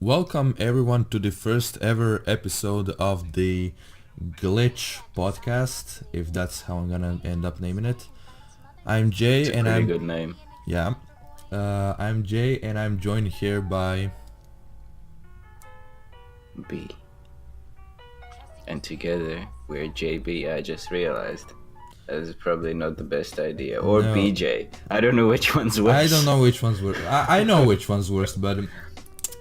Welcome everyone to the first ever episode of the Glitch podcast, if that's how I'm gonna end up naming it. I'm Jay It's a and pretty I'm good name. yeah. I'm Jay and I'm joined here by B. And together we're JB. I just realized. That is probably not the best idea. Or No. BJ. I don't know which one's worse. I don't know which one's worse. I know which one's worse, but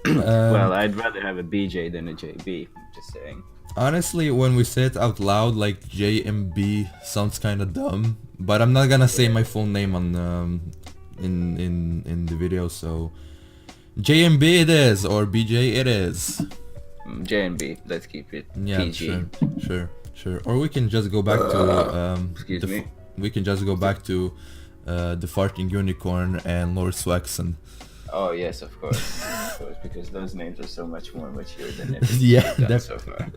Well, I'd rather have a BJ than a JB. Just saying. honestly, when we say it out loud, like J and B sounds kind of dumb. But I'm not gonna say my full name on in the video, so J and B it is, or BJ it is. J and B. Let's keep it Yeah, PG. sure. Or we can just go back to Excuse me. we can just go back to the farting unicorn and Lord Swaxon. Oh yes, of course. Because those names are so much more mature than everything Yeah, we've done so far.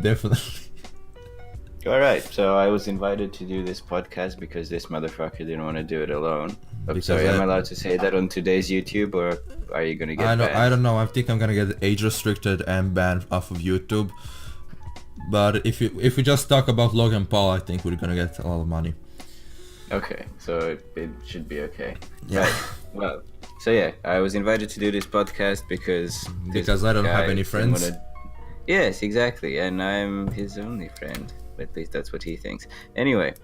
definitely. Alright, so I was invited to do this podcast because this motherfucker didn't want to do it alone. I'm Because sorry, am I allowed to say that on today's YouTube, or are you gonna get banned? I don't know. I think I'm gonna get age restricted and banned off of YouTube. But if we just talk about Logan Paul, I think we're gonna get a lot of money. Okay, so it should be okay. Yeah. Right. Well, so yeah, I was invited to do this podcast because I don't have any friends. Yes, exactly, and I'm his only friend. At least that's what he thinks. Anyway,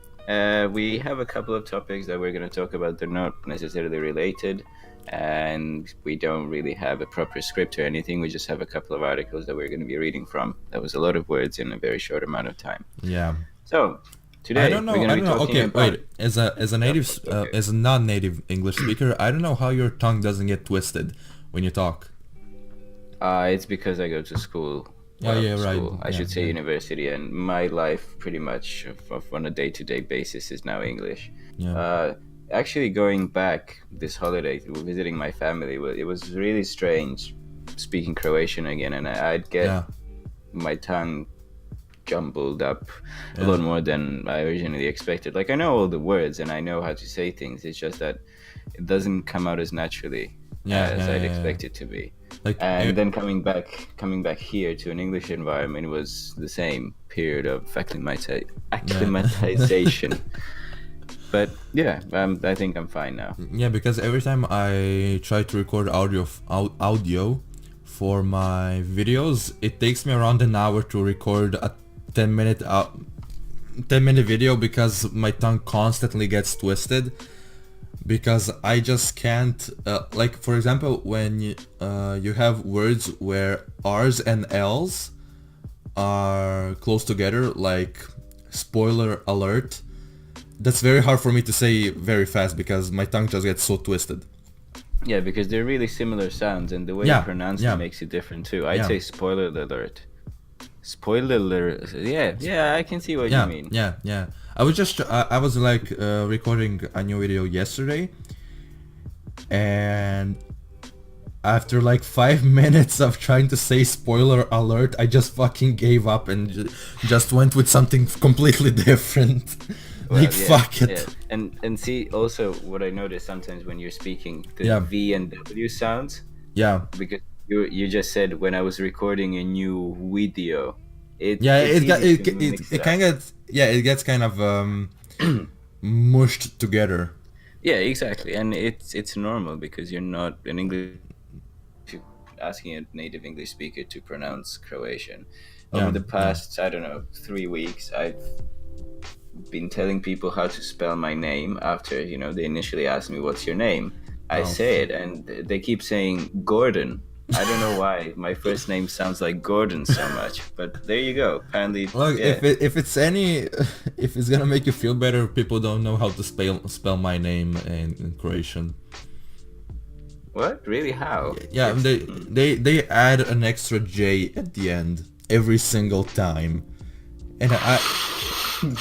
we have a couple of topics that we're going to talk about. They're not necessarily related, and we don't really have a proper script or anything. We just have a couple of articles that we're going to be reading from. That was a lot of words in a very short amount of time. Yeah. So today I don't know. Okay, wait. As a native, as a non-native English speaker, I don't know how your tongue doesn't get twisted when you talk. It's because I go to school. Right. I should say university, and my life pretty much on a day-to-day basis is now English. Yeah. Actually, going back this holiday, visiting my family, it was really strange speaking Croatian again, and I'd get my tongue jumbled up a lot more than I originally expected. Like, I know all the words and I know how to say things. It's just that it doesn't come out as naturally as I'd expect it to be. Like, and then coming back here to an English environment was the same period of acclimatization. But yeah, I think I'm fine now. Yeah, because every time I try to record audio for my videos, it takes me around an hour to record a 10-minute video because my tongue constantly gets twisted. Because I just can't, like for example, when you have words where R's and L's are close together, like spoiler alert, that's very hard for me to say very fast because my tongue just gets so twisted. Yeah, because they're really similar sounds, and the way you pronounce it makes it different too. I'd say spoiler alert. Spoiler alert. Yeah, I can see what you mean. Yeah. I was like recording a new video yesterday, and after like 5 minutes of trying to say spoiler alert, I just fucking gave up and just went with something completely different. Well, fuck it. Yeah. And see, also what I notice sometimes when you're speaking, the V and W sounds. Yeah. Because you just said when I was recording a new video. It gets kind of mushed together. Yeah, exactly, and it's normal because you're not an English. If you're asking a native English speaker to pronounce Croatian, over the past 3 weeks, I've been telling people how to spell my name after they initially asked me what's your name. I say it, and they keep saying Gordon. I don't know why my first name sounds like Gordon so much, but there you go. Apparently, look, if it's gonna make you feel better, people don't know how to spell my name in Croatian. What? Really? How? Yeah, they add an extra J at the end every single time, and I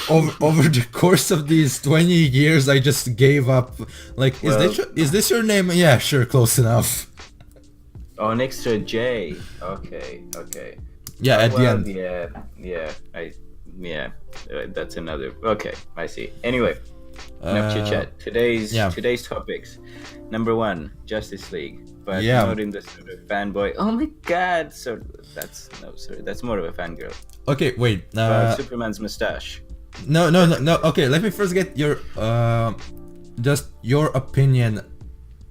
over the course of these 20 years, I just gave up. Like, is this your name? Yeah, sure, close enough. Oh, an extra J. Okay. Yeah, at the end. Yeah. That's another. Okay, I see. Anyway, Enough chit chat. Today's topics. Number 1, Justice League, but not in the sort of fanboy. Oh my god! So that's more of a fangirl. Okay, wait. Superman's mustache. No. Okay, let me first get your just your opinion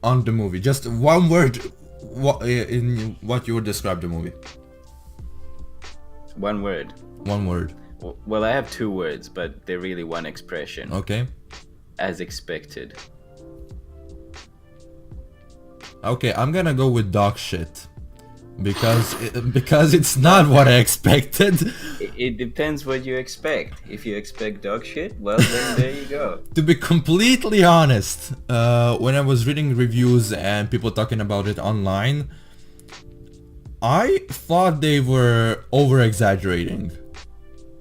on the movie. Just one word. In what you would describe the movie? One word. One word. Well, I have 2 words, but they're really one expression. Okay. As expected. Okay, I'm gonna go with dog shit. Because it's not what I expected. It depends what you expect. If you expect dog shit, well then there you go. To be completely honest, when I was reading reviews and people talking about it online, I thought they were over-exaggerating.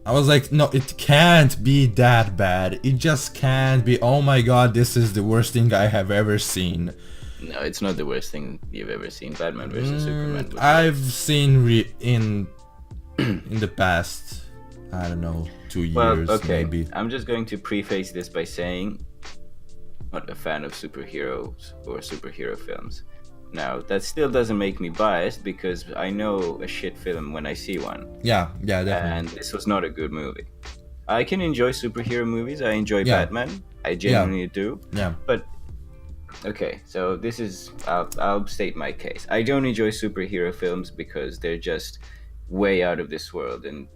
I was like, no, it can't be that bad. It just can't be, oh my god, this is the worst thing I have ever seen. No, it's not the worst thing you've ever seen. Batman versus Superman. I've seen in the past, I don't know, 2 years maybe. I'm just going to preface this by saying I'm not a fan of superheroes or superhero films. Now, that still doesn't make me biased because I know a shit film when I see one. Yeah, definitely. And this was not a good movie. I can enjoy superhero movies. I enjoy Batman. I genuinely do. Yeah. But okay, so this is I'll state my case. I don't enjoy superhero films because they're just way out of this world, and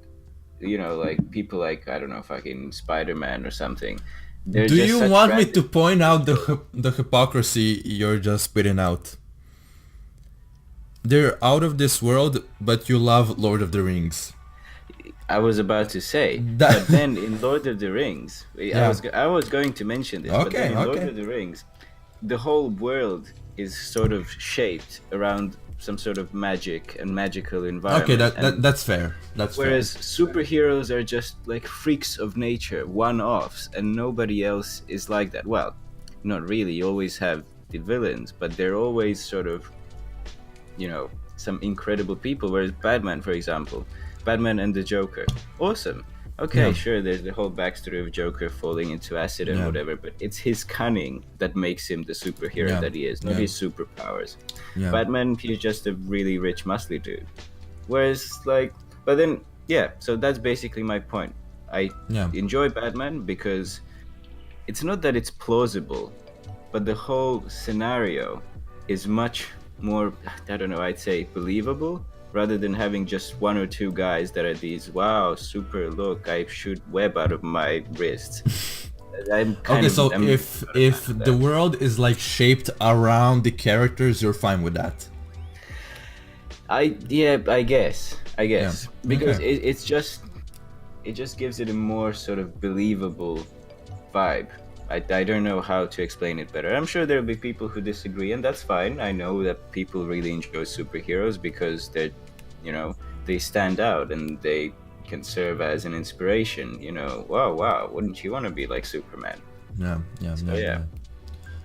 like people like, I don't know, fucking Spider-Man or something. Do you want me to point out the hypocrisy you're just spitting out? They're out of this world, but you love Lord of the Rings. I was about to say, but then in Lord of the Rings, I was going to mention this, but then in Lord of the Rings, the whole world is sort of shaped around some sort of magic and magical environment. Okay, that's fair. Whereas superheroes are just like freaks of nature, one-offs, and nobody else is like that. Well, not really. You always have the villains, but they're always sort of, some incredible people. Whereas Batman, for example, Batman and the Joker, awesome. Okay, sure, there's the whole backstory of Joker falling into acid and whatever, but it's his cunning that makes him the superhero that he is, not his superpowers. Batman, he's just a really rich, muscly dude. Whereas, but then, so that's basically my point. I enjoy Batman because it's not that it's plausible, but the whole scenario is much more, I don't know, I'd say believable, rather than having just 1 or 2 guys that are these, wow, super, look, I shoot web out of my wrists. If the world is like shaped around the characters, you're fine with that. I guess. Because it just gives it a more sort of believable vibe. I don't know how to explain it better. I'm sure there'll be people who disagree, and that's fine. I know that people really enjoy superheroes because they're, they stand out and they can serve as an inspiration. Wow, wouldn't you want to be like Superman? Yeah.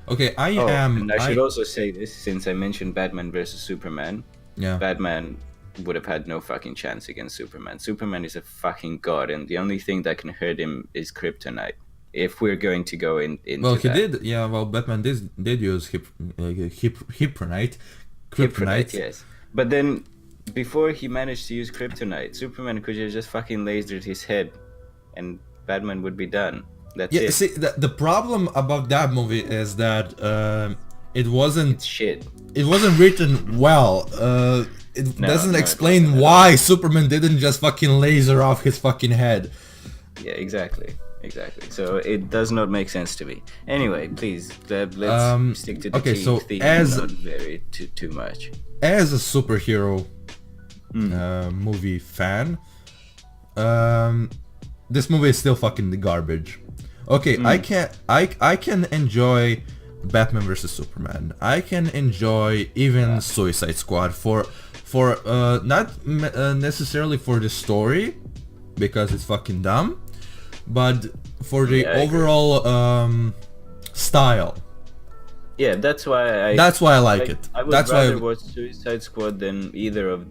Okay, I should also say this, since I mentioned Batman versus Superman. Yeah. Batman would have had no fucking chance against Superman. Superman is a fucking god, and the only thing that can hurt him is kryptonite. If we're going to go into Batman did use kryptonite. Yes. But then, before he managed to use kryptonite, Superman could have just fucking lasered his head, and Batman would be done. That's it. See, the problem about that movie is that it wasn't shit. It wasn't written well. It doesn't explain why Superman didn't just fucking laser off his fucking head. Yeah, exactly. So it does not make sense to me. Anyway, please let's stick to the theme and not vary too much. As a superhero movie fan, this movie is still fucking the garbage. Okay, I can enjoy Batman vs Superman. I can enjoy even Suicide Squad for not necessarily for the story, because it's fucking dumb, but for the overall style. Yeah, that's why I like it. I would rather watch Suicide Squad than either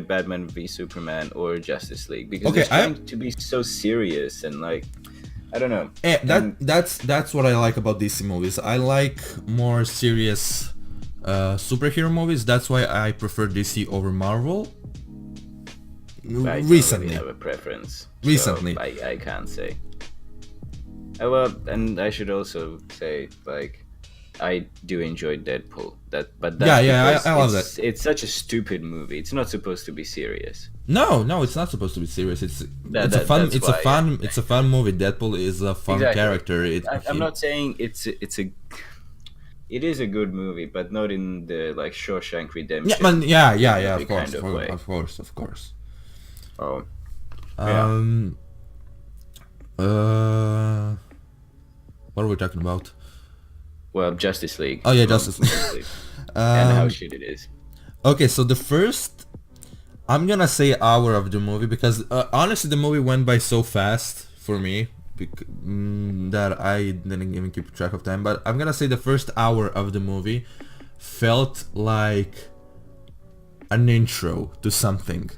Batman v Superman or Justice League, because it's trying to be so serious and I don't know. That's what I like about DC movies. I like more serious superhero movies. That's why I prefer DC over Marvel. I don't Recently, really have a preference. Recently. So I can't say. Well, and I should also say, like, I do enjoy Deadpool. But that's because I love that. it's such a stupid movie. It's not supposed to be serious. No, it's not supposed to be serious. It's a fun movie. Deadpool is a fun character. I'm not saying it is a good movie, but not in the like Shawshank Redemption. Yeah, of course. Oh. What are we talking about? Well, Justice League. Oh yeah, Justice League. And how shit it is. Okay, so the first, I'm gonna say hour of the movie because honestly the movie went by so fast for me that I didn't even keep track of time. But I'm gonna say the first hour of the movie felt like an intro to something.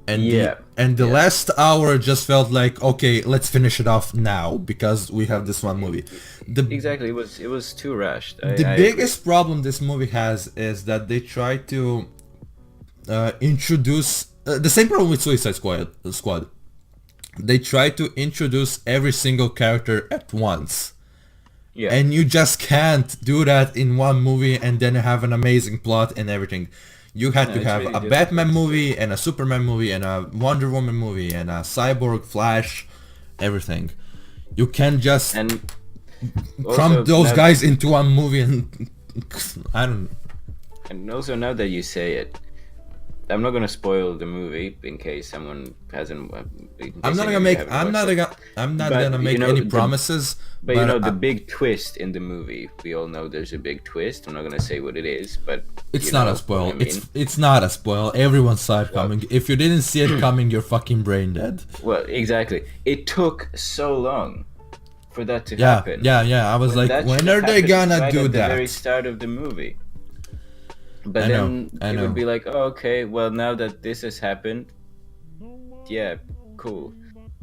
And the last hour just felt like, okay, let's finish it off now because we have this one movie. Exactly, it was too rushed. The biggest problem this movie has is that they try to introduce the same problem with Suicide Squad. They try to introduce every single character at once. Yeah. And you just can't do that in one movie and then have an amazing plot and everything. You had to have really a Batman movie and a Superman movie and a Wonder Woman movie and a Cyborg, Flash, everything. You can't just cram those guys into one movie and I don't. And also now that you say it, I'm not gonna spoil the movie in case someone hasn't. I'm not gonna make any promises. But you know the big twist in the movie. We all know there's a big twist. I'm not gonna say what it is, but it's not a spoil. I mean. It's not a spoil. Everyone saw it coming. If you didn't see it coming, you're fucking brain dead. Well, exactly. It took so long for that to happen. Yeah. I was like, when are they gonna do that? At the very start of the movie. But then it would be like, oh, okay, well, now that this has happened, yeah, cool.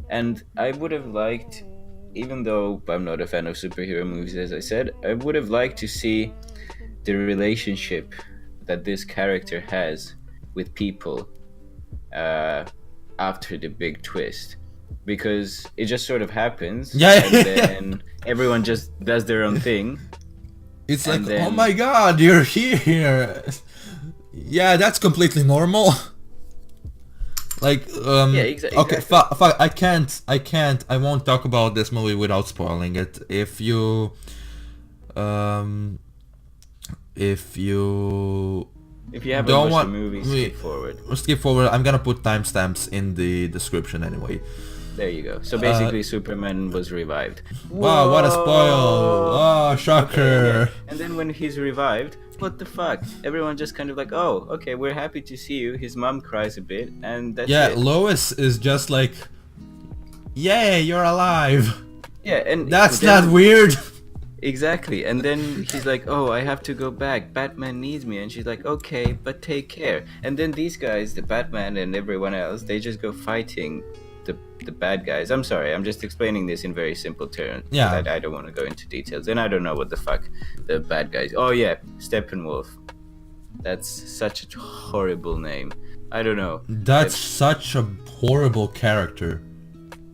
And I would have liked, even though I'm not a fan of superhero movies, as I said, I would have liked to see the relationship that this character has with people after the big twist. Because it just sort of happens, and then everyone just does their own thing. It's like, oh my god, you're here. Yeah, that's completely normal. Like, exactly. Okay, I won't talk about this movie without spoiling it. If you haven't watched the movie, skip forward. I'm gonna put timestamps in the description anyway. There you go. So basically, Superman was revived. Wow, what a spoil! Oh, shocker! Okay. And then when he's revived, what the fuck? Everyone just kind of like, oh, okay, we're happy to see you. His mom cries a bit, and that's it. Yeah, Lois is just like, yay, you're alive. Yeah, and that's not weird. Exactly. And then he's like, oh, I have to go back. Batman needs me. And she's like, okay, but take care. And then these guys, the Batman and everyone else, they just go fighting the bad guys. I'm sorry, I'm just explaining this in very simple terms. Yeah. I don't want to go into details, and I don't know what the fuck the bad guys. Oh yeah, Steppenwolf. That's such a horrible name. I don't know. That's such a horrible character.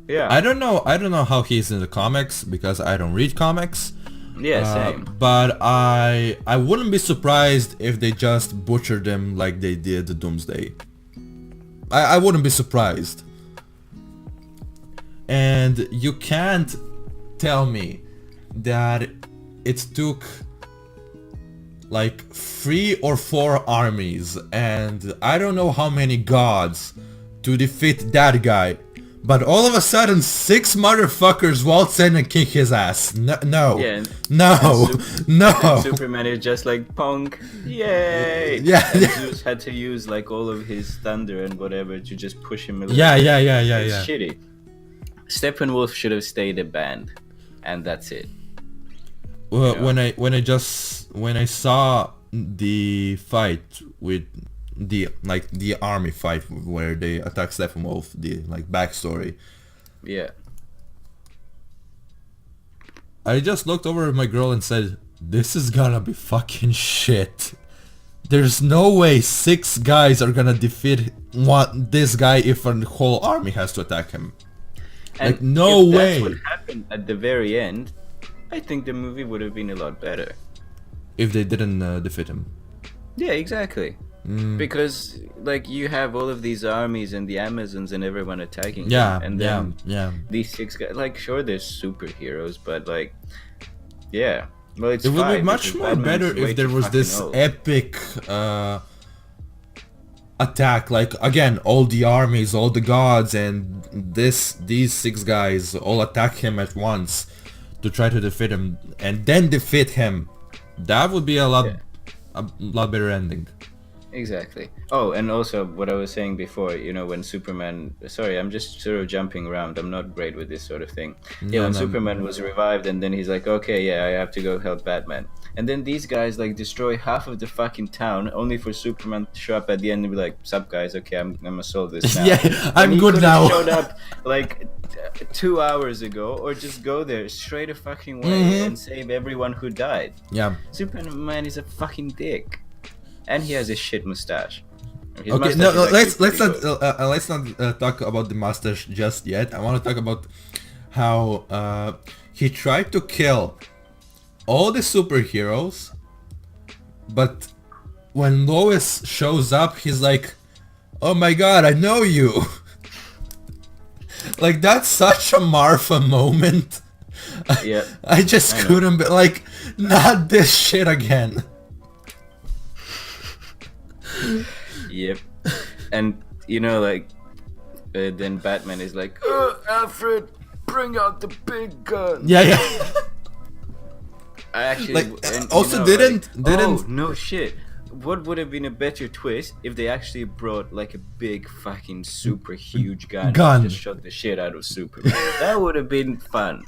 Yeah. I don't know how he's in the comics because I don't read comics. Yeah, same. But I wouldn't be surprised if they just butchered him like they did the Doomsday. I wouldn't be surprised. And you can't tell me that it took like 3 or 4 armies and I don't know how many gods to defeat that guy, but all of a sudden 6 motherfuckers waltz in and kick his ass. No. Superman is just like, punk, yay! Yeah. And Zeus had to use like all of his thunder and whatever to just push him a little bit. Yeah. It's shitty. Steppenwolf should have stayed a band, and that's it. Well, you know? when I saw the fight with the army fight where they attack Steppenwolf, the like backstory. Yeah. I just looked over at my girl and said, this is gonna be fucking shit. There's no way 6 guys are gonna defeat this guy if a whole army has to attack him. And like, no if way. that's what happened at the very end, I think the movie would have been a lot better. If they didn't defeat him. Yeah, exactly. Because like you have all of these armies and the Amazons and everyone attacking Yeah, him, and then yeah. these 6 guys, like, sure, they're superheroes, but like, yeah, well, it's It would be fine much because more Batman's better way if there too was fucking this old. epic attack, like again, all the armies, all the gods, and these 6 guys all attack him at once to try to defeat him, and then defeat him. That would be a lot better ending. Exactly. Oh, and also what I was saying before, you know, when Superman... Sorry, I'm just sort of jumping around. I'm not great with this sort of thing. Yeah, when Superman was revived, and then he's like, okay, yeah, I have to go help Batman. And then these guys, like, destroy half of the fucking town, only for Superman to show up at the end and be like, sup, guys, okay, I'm gonna solve this now. Yeah, I'm good now. He showed up, like, 2 hours ago, or just go there straight a fucking way and save everyone who died. Yeah. Superman is a fucking dick. And he has a shit mustache. His Okay, mustache no, is let's actually not talk about the mustache just yet. I want to talk about how he tried to kill all the superheroes, but when Lois shows up, he's like, "Oh my god, I know you!" Like, that's such a Martha moment. Yeah, I just couldn't be like, not this shit again. Yep. And you know, like, then Batman is like, Alfred, bring out the big gun. Yeah. I actually Like, and, also you know, didn't. Oh no shit! What would have been a better twist if they actually brought like a big fucking super huge gun and just shot the shit out of Superman? That would have been fun.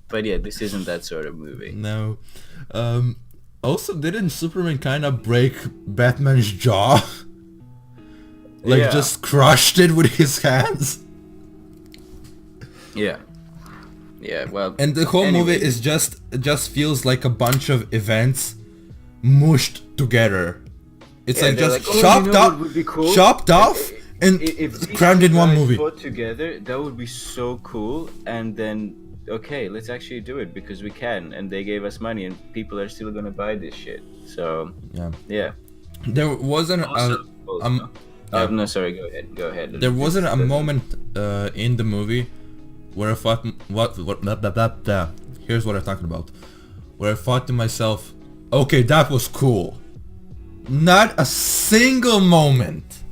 But yeah, this isn't that sort of movie. No. Also, didn't Superman kind of break Batman's jaw? Like, just crushed it with his hands? Yeah. Yeah, well... And the whole movie is just feels like a bunch of events mushed together. It's like just chopped off and crammed in one movie. Put together, that would be so cool. And then, okay, let's actually do it because we can. And they gave us money, and people are still gonna buy this shit. So yeah. There wasn't no, sorry. Go ahead. There wasn't a moment in the movie where I thought, here's what I'm talking about. Where I thought to myself, okay, that was cool. Not a single moment.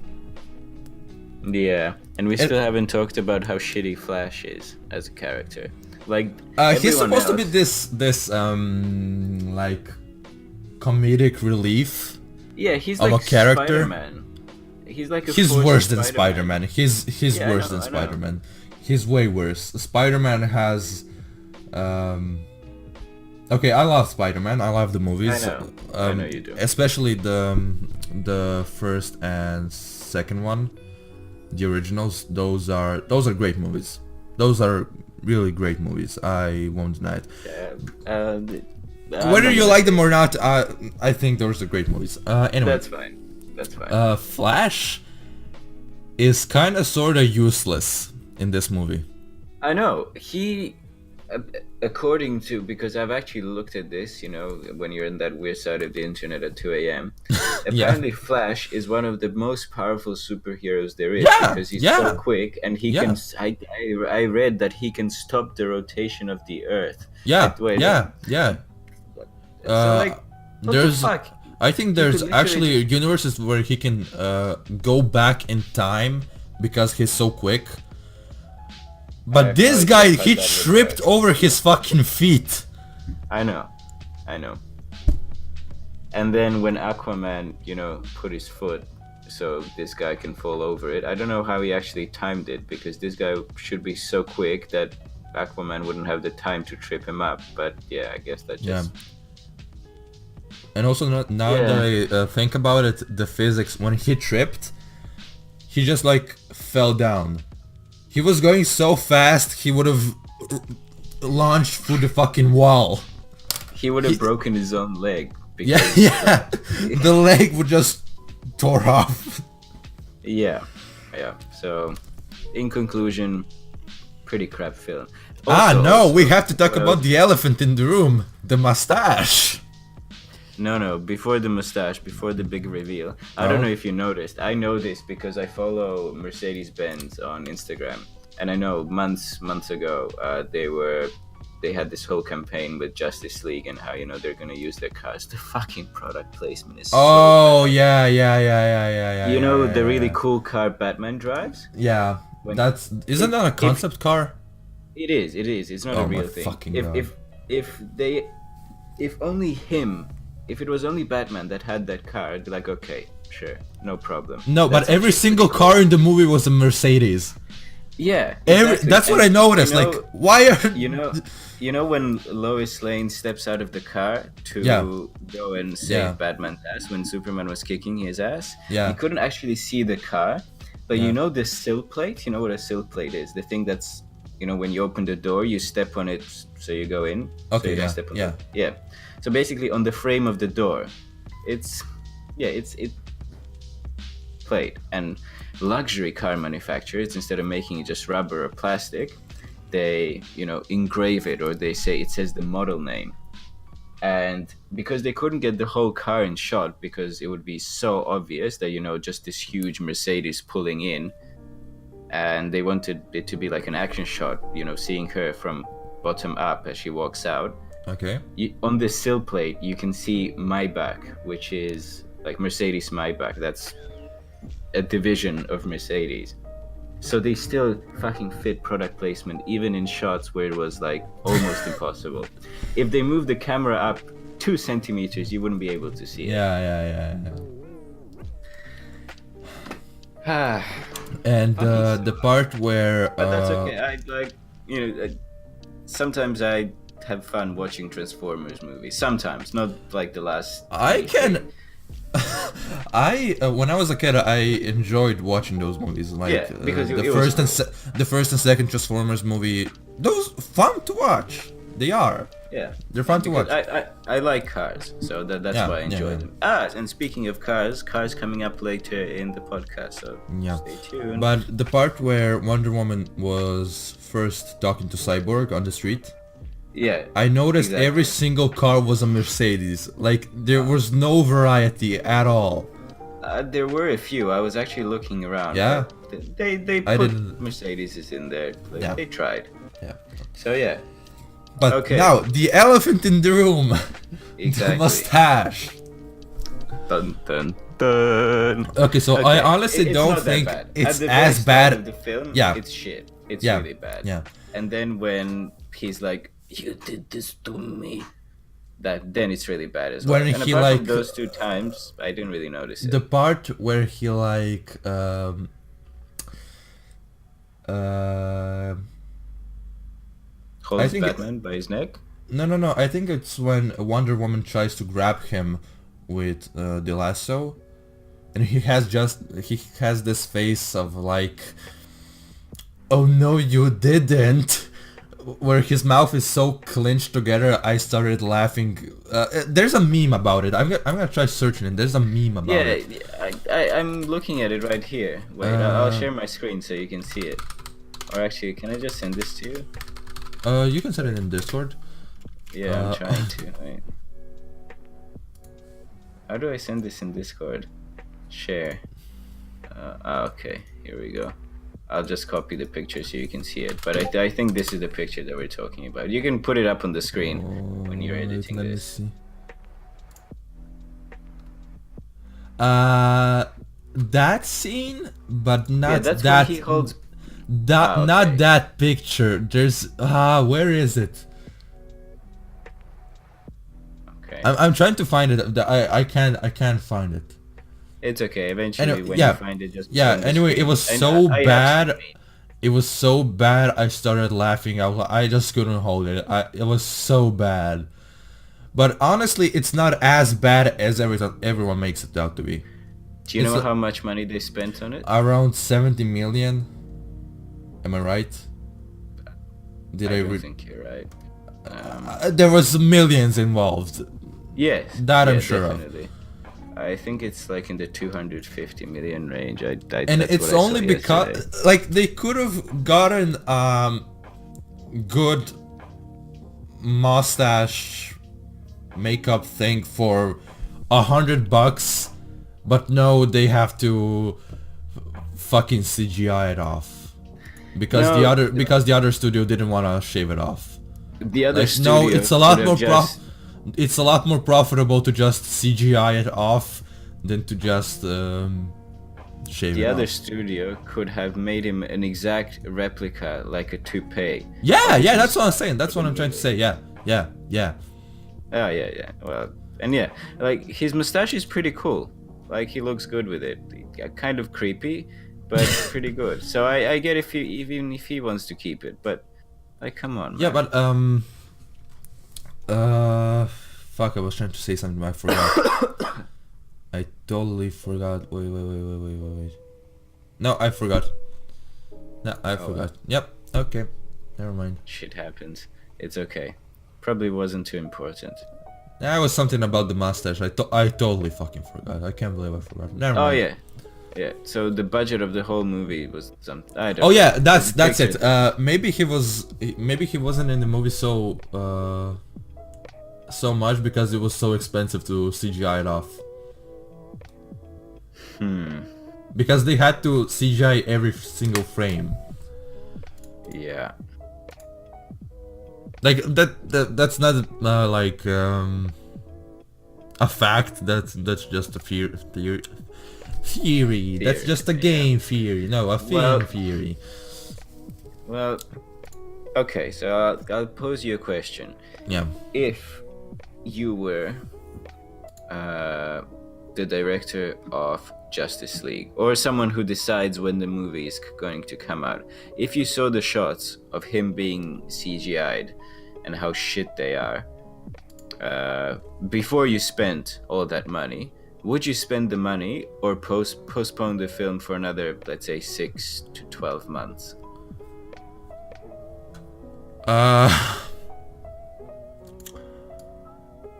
Yeah, and we still haven't talked about how shitty Flash is as a character. Like, he's supposed to be this like comedic relief. Yeah, he's of like a character. Spider-Man. He's like he's worse than Spider-Man. He's worse than Spider-Man. He's way worse. Spider-Man has okay, I love Spider-Man. I love the movies. I know you do. Especially the first and second one, the originals. Those are great movies. Those are really great movies. I won't deny it. Whether you like them or not, I think those are great movies. Anyway, that's fine. Flash is kind of sort of useless in this movie. I know. He, according to, because I've actually looked at this, you know, when you're in that weird side of the internet at 2 a.m. Apparently Flash is one of the most powerful superheroes there is because he's so quick and he can, I read that he can stop the rotation of the Earth. So like, what the fuck? I think there's actually universes where he can go back in time because he's so quick. But this guy, he tripped over his fucking feet. I know. And then when Aquaman, you know, put his foot so this guy can fall over it, I don't know how he actually timed it because this guy should be so quick that Aquaman wouldn't have the time to trip him up. But yeah, I guess that just... And also now that I think about it, the physics, when he tripped, he just like fell down. He was going so fast, he would have launched through the fucking wall. He would have broken his own leg. Yeah, yeah. The leg would just tore off. Yeah. So, in conclusion, pretty crap film. We have to talk about the elephant in the room, the mustache. No, before the mustache, before the big reveal. I don't know if you noticed. I know this because I follow Mercedes-Benz on Instagram, and I know months ago they had this whole campaign with Justice League and how they're gonna use their cars. The fucking product placement is. Oh, so bad. Yeah. The really cool car Batman drives. Yeah, isn't that a concept car? It is. It's not a real thing. If it was only Batman that had that car, I'd be like, okay, sure, no problem. No, but every single car in the movie was a Mercedes. Yeah, exactly. That's what I noticed. Why are when Lois Lane steps out of the car to go and save Batman's ass when Superman was kicking his ass? Yeah, you couldn't actually see the car, but the sill plate. You know what a sill plate is? The thing that's when you open the door, you step on it, so you go in. Okay. So step on it. Yeah. So basically, on the frame of the door, it's plate. And luxury car manufacturers, instead of making it just rubber or plastic, they engrave it, or they say it says the model name. And because they couldn't get the whole car in shot because it would be so obvious that just this huge Mercedes pulling in, and they wanted it to be like an action shot, seeing her from bottom up as she walks out. Okay. On the sill plate, you can see Maybach, which is like Mercedes Maybach. That's a division of Mercedes. So they still fucking fit product placement, even in shots where it was like almost impossible. If they moved the camera up 2 centimeters, you wouldn't be able to see it. Yeah. And the part where but that's okay. I sometimes I have fun watching Transformers movies. Sometimes, not like the last. When I was a kid, I enjoyed watching those movies. Because the first and second Transformers movie. Those fun to watch. They are. Yeah, they're fun to watch. I like cars, so that's why I enjoy them. And speaking of cars coming up later in the podcast, so stay tuned. But the part where Wonder Woman was first talking to Cyborg on the street, I noticed every single car was a Mercedes. Like there was no variety at all. There were a few. I was actually looking around. Yeah, they put Mercedes in there. They tried. Yeah. So yeah. But now, the elephant in the room. Exactly. The mustache. Dun, dun, dun. Okay, so I honestly don't think it's as bad. Of the film, it's shit. It's really bad. Yeah. And then when he's like, "You did this to me," then it's really bad as well. When and he apart from those 2 times, I didn't really notice it. The part where he holds Batman by his neck? No. I think it's when Wonder Woman tries to grab him with the lasso, and he has this face of like, "Oh no, you didn't," where his mouth is so clenched together. I started laughing. There's a meme about it. I'm gonna try searching it. There's a meme about it. Yeah, I'm looking at it right here. Wait, I'll share my screen so you can see it. Or actually, can I just send this to you? You can send it in Discord. Yeah, I'm trying to. Wait. How do I send this in Discord? Share. Okay, here we go. I'll just copy the picture so you can see it. But I think this is the picture that we're talking about. You can put it up on the screen when you're editing let this. Me see. That scene, but not that's that. When he holds. Not that picture. There's where is it? Okay. I'm trying to find it. I can't find it. It's okay. Eventually, when you find it, just Anyway, it was so bad. It was so bad. I started laughing. I just couldn't hold it. It was so bad. But honestly, it's not as bad as everyone makes it out to be. Do you know how much money they spent on it? Around 70 million. Am I right? Did I don't think you're right. There was millions involved. Yes. That yeah, I'm sure definitely. I think it's like in the 250 million range. And that's it's what I only saw because yesterday. like they could have gotten good mustache makeup thing for $100, but no, they have to fucking CGI it off because No, the other studio didn't want to shave it off. the other Like studio no, it's a could lot have more just it's a lot more profitable to just CGI it off than to just shave the it other off. studio could have made him an exact replica, like a toupee. Yeah, of yeah, his that's what I'm saying. That's for what the I'm trying to movie. say. Yeah, yeah, yeah. Oh yeah, yeah. Well, and yeah, like his mustache is pretty cool. Like he looks good with it. Kind of creepy, but pretty good. So I get if he even if he wants to keep it, but like come on, Yeah, man. but fuck, I was trying to say something, but I forgot. I totally forgot. Wait. No, I forgot. No, I Oh well, forgot. Yep. Okay. Never mind. shit happens. It's okay. Probably wasn't too important. That was something about the mustache. I totally fucking forgot. I can't believe I forgot. Never Oh mind. yeah, yeah. So the budget of the whole movie was some. I don't Oh know. yeah, The that's it. pictures. Maybe he wasn't in the movie so much because it was so expensive to CGI it off. Because they had to CGI every single frame. Yeah. Like that's not like a fact. That's just a theory. That's just a Yeah. game theory. No, a film Well, theory. well. Okay, so I'll pose you a question. Yeah. If you were the director of Justice League, or someone who decides when the movie is going to come out, if you saw the shots of him being CGI'd and how shit they are, before you spent all that money, would you spend the money or postpone the film for another, let's say, 6 to 12 months?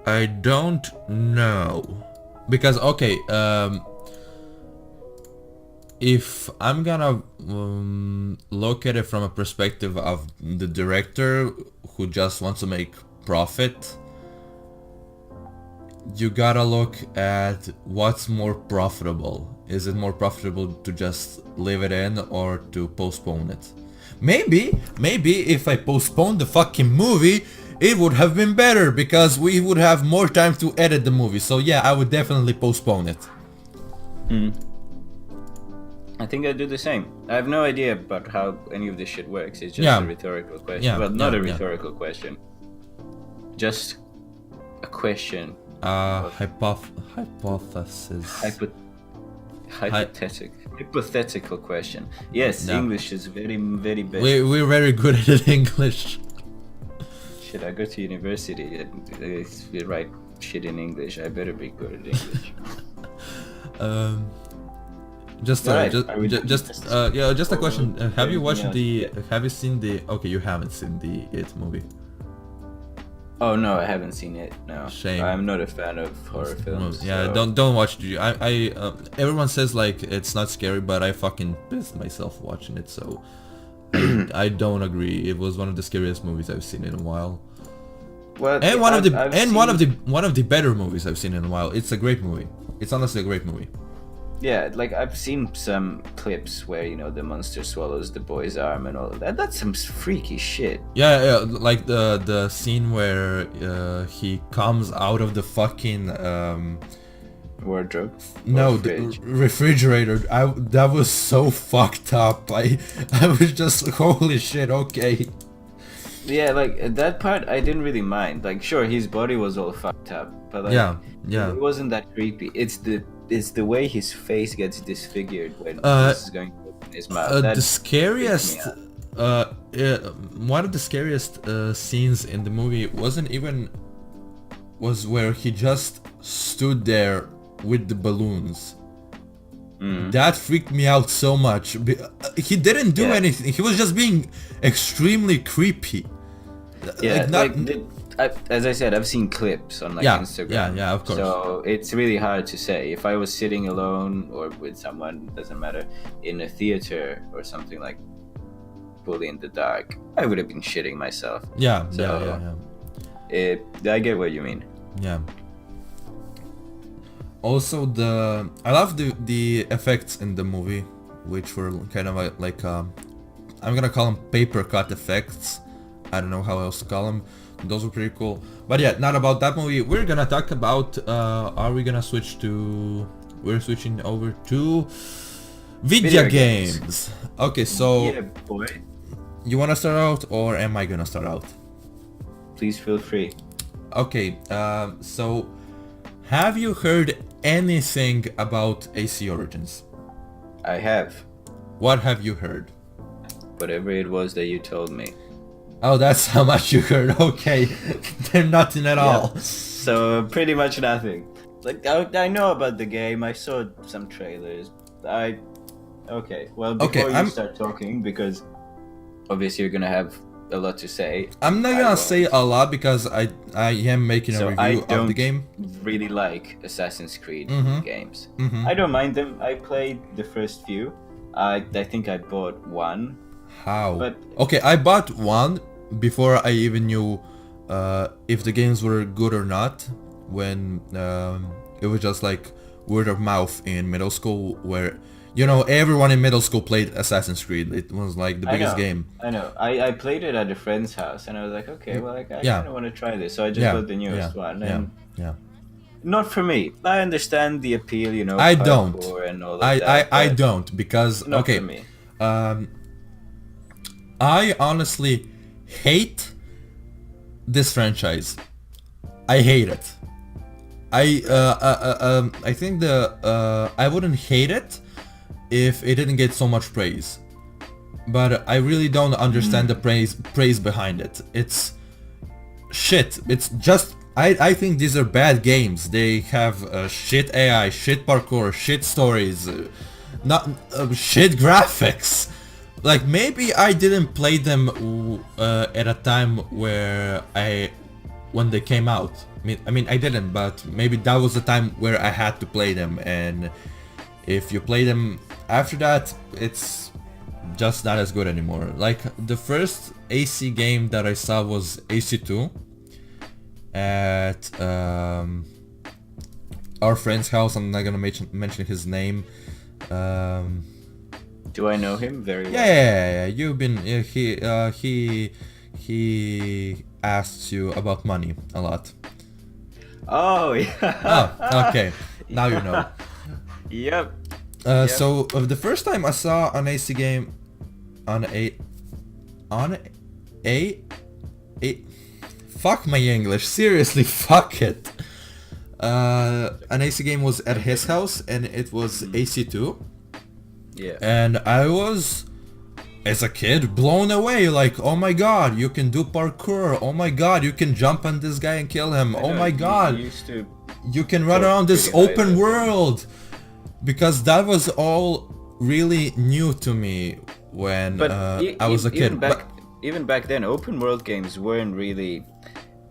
I don't know. Because okay, if I'm gonna look at it from a perspective of the director who just wants to make profit, you gotta look at what's more profitable. Is it more profitable to just leave it in or to postpone it? Maybe if I postponed the fucking movie, it would have been better because we would have more time to edit the movie. So yeah, I would definitely postpone it. I think I'd do the same. I have no idea about how any of this shit works. It's just Yeah. a rhetorical question. Yeah, Well, not yeah, a yeah. rhetorical question. Just a question. Hypothesis. Hypothetical question. Yes, Yeah. English is very, very bad. We're very good at English. Shit, I go to university and we write shit in English. I better be good at English. Just Alright, just are we ju- done? just yeah, just a question. Have you watched anything else? have you seen the okay, you haven't seen the It movie. Oh no, I haven't seen it. No, Shame. I'm not a fan of horror films. Yeah, so- don't watch it. Everyone says like it's not scary, but I fucking pissed myself watching it, so I don't agree. It was one of the scariest movies I've seen in a while. Well, And one of the I've and seen- one of the better movies I've seen in a while. It's a great movie. It's honestly a great movie. Yeah, like I've seen some clips where the monster swallows the boy's arm and all of that. That's some freaky shit. Yeah, like the scene where he comes out of the fucking Wardrobe. no, Or the fridge. refrigerator. That was so fucked up. I was just holy shit. Okay. Yeah, like that part I didn't really mind. Like, sure, his body was all fucked up, but like, Yeah. it wasn't that creepy. It's the way his face gets disfigured when this is going to open his mouth. That The freaks scariest, me out. one of the scariest scenes in the movie was where he just stood there with the balloons. That freaked me out so much. He didn't do anything. He was just being extremely creepy. Yeah, as I said, I've seen clips on Instagram. Yeah, of course. So it's really hard to say. If I was sitting alone or with someone, doesn't matter, in a theater or something like fully in the dark, I would have been shitting myself. Yeah. I get what you mean. Yeah. Also, I love the effects in the movie, which were kind of like I'm gonna call them paper cut effects. I don't know how else to call them. Those were pretty cool. But yeah, not about that movie. We're gonna talk about. We're switching over to video games. Okay, so yeah, boy. You wanna start out, or am I gonna start out? Please feel free. Okay, so have you heard anything about AC Origins? I have. What have you heard? Whatever it was that you told me. Oh, that's how much you heard. Okay, then nothing at all. So pretty much nothing. Like I know about the game. I saw some trailers. Okay. Well, before you start talking, because obviously you're gonna have a lot to say. I'm not gonna say a lot because I am making a review of the game. Really like Assassin's Creed games. I don't mind them. I played the first few. I think I bought one. How? But okay, I bought one before I even knew if the games were good or not. When it was just like word of mouth in middle school, where everyone in middle school played Assassin's Creed. It was like the biggest game. I know. I played it at a friend's house, and I was like, okay, well, I kind of want to try this, so I just bought the newest one. And not for me. I understand the appeal, I don't. And all of that, I don't because not for me. I honestly hate this franchise. I hate it. I think I wouldn't hate it if it didn't get so much praise, but I really don't understand the praise behind it. It's shit. It's just I think these are bad games. They have shit AI, shit parkour, shit stories, not shit graphics. Like maybe I didn't play them at a time when they came out. I mean I didn't, but maybe that was the time where I had to play them, and if you play them after that, it's just not as good anymore. Like the first AC game that I saw was AC2 at our friend's house. I'm not gonna mention his name. Do I know him very well? Yeah. You've been he asks you about money a lot. Oh yeah. Oh, okay. Now you know. Yep. So the first time I saw an AC game on a fuck my English, seriously, fuck it. An AC game was at his house, and it was AC2. Yeah. And I was, as a kid, blown away. Like, oh my god, you can do parkour. Oh my god, you can jump on this guy and kill him. Oh my god, you can run around this open world. Because that was all really new to me when I was a kid. Even back then, open world games weren't really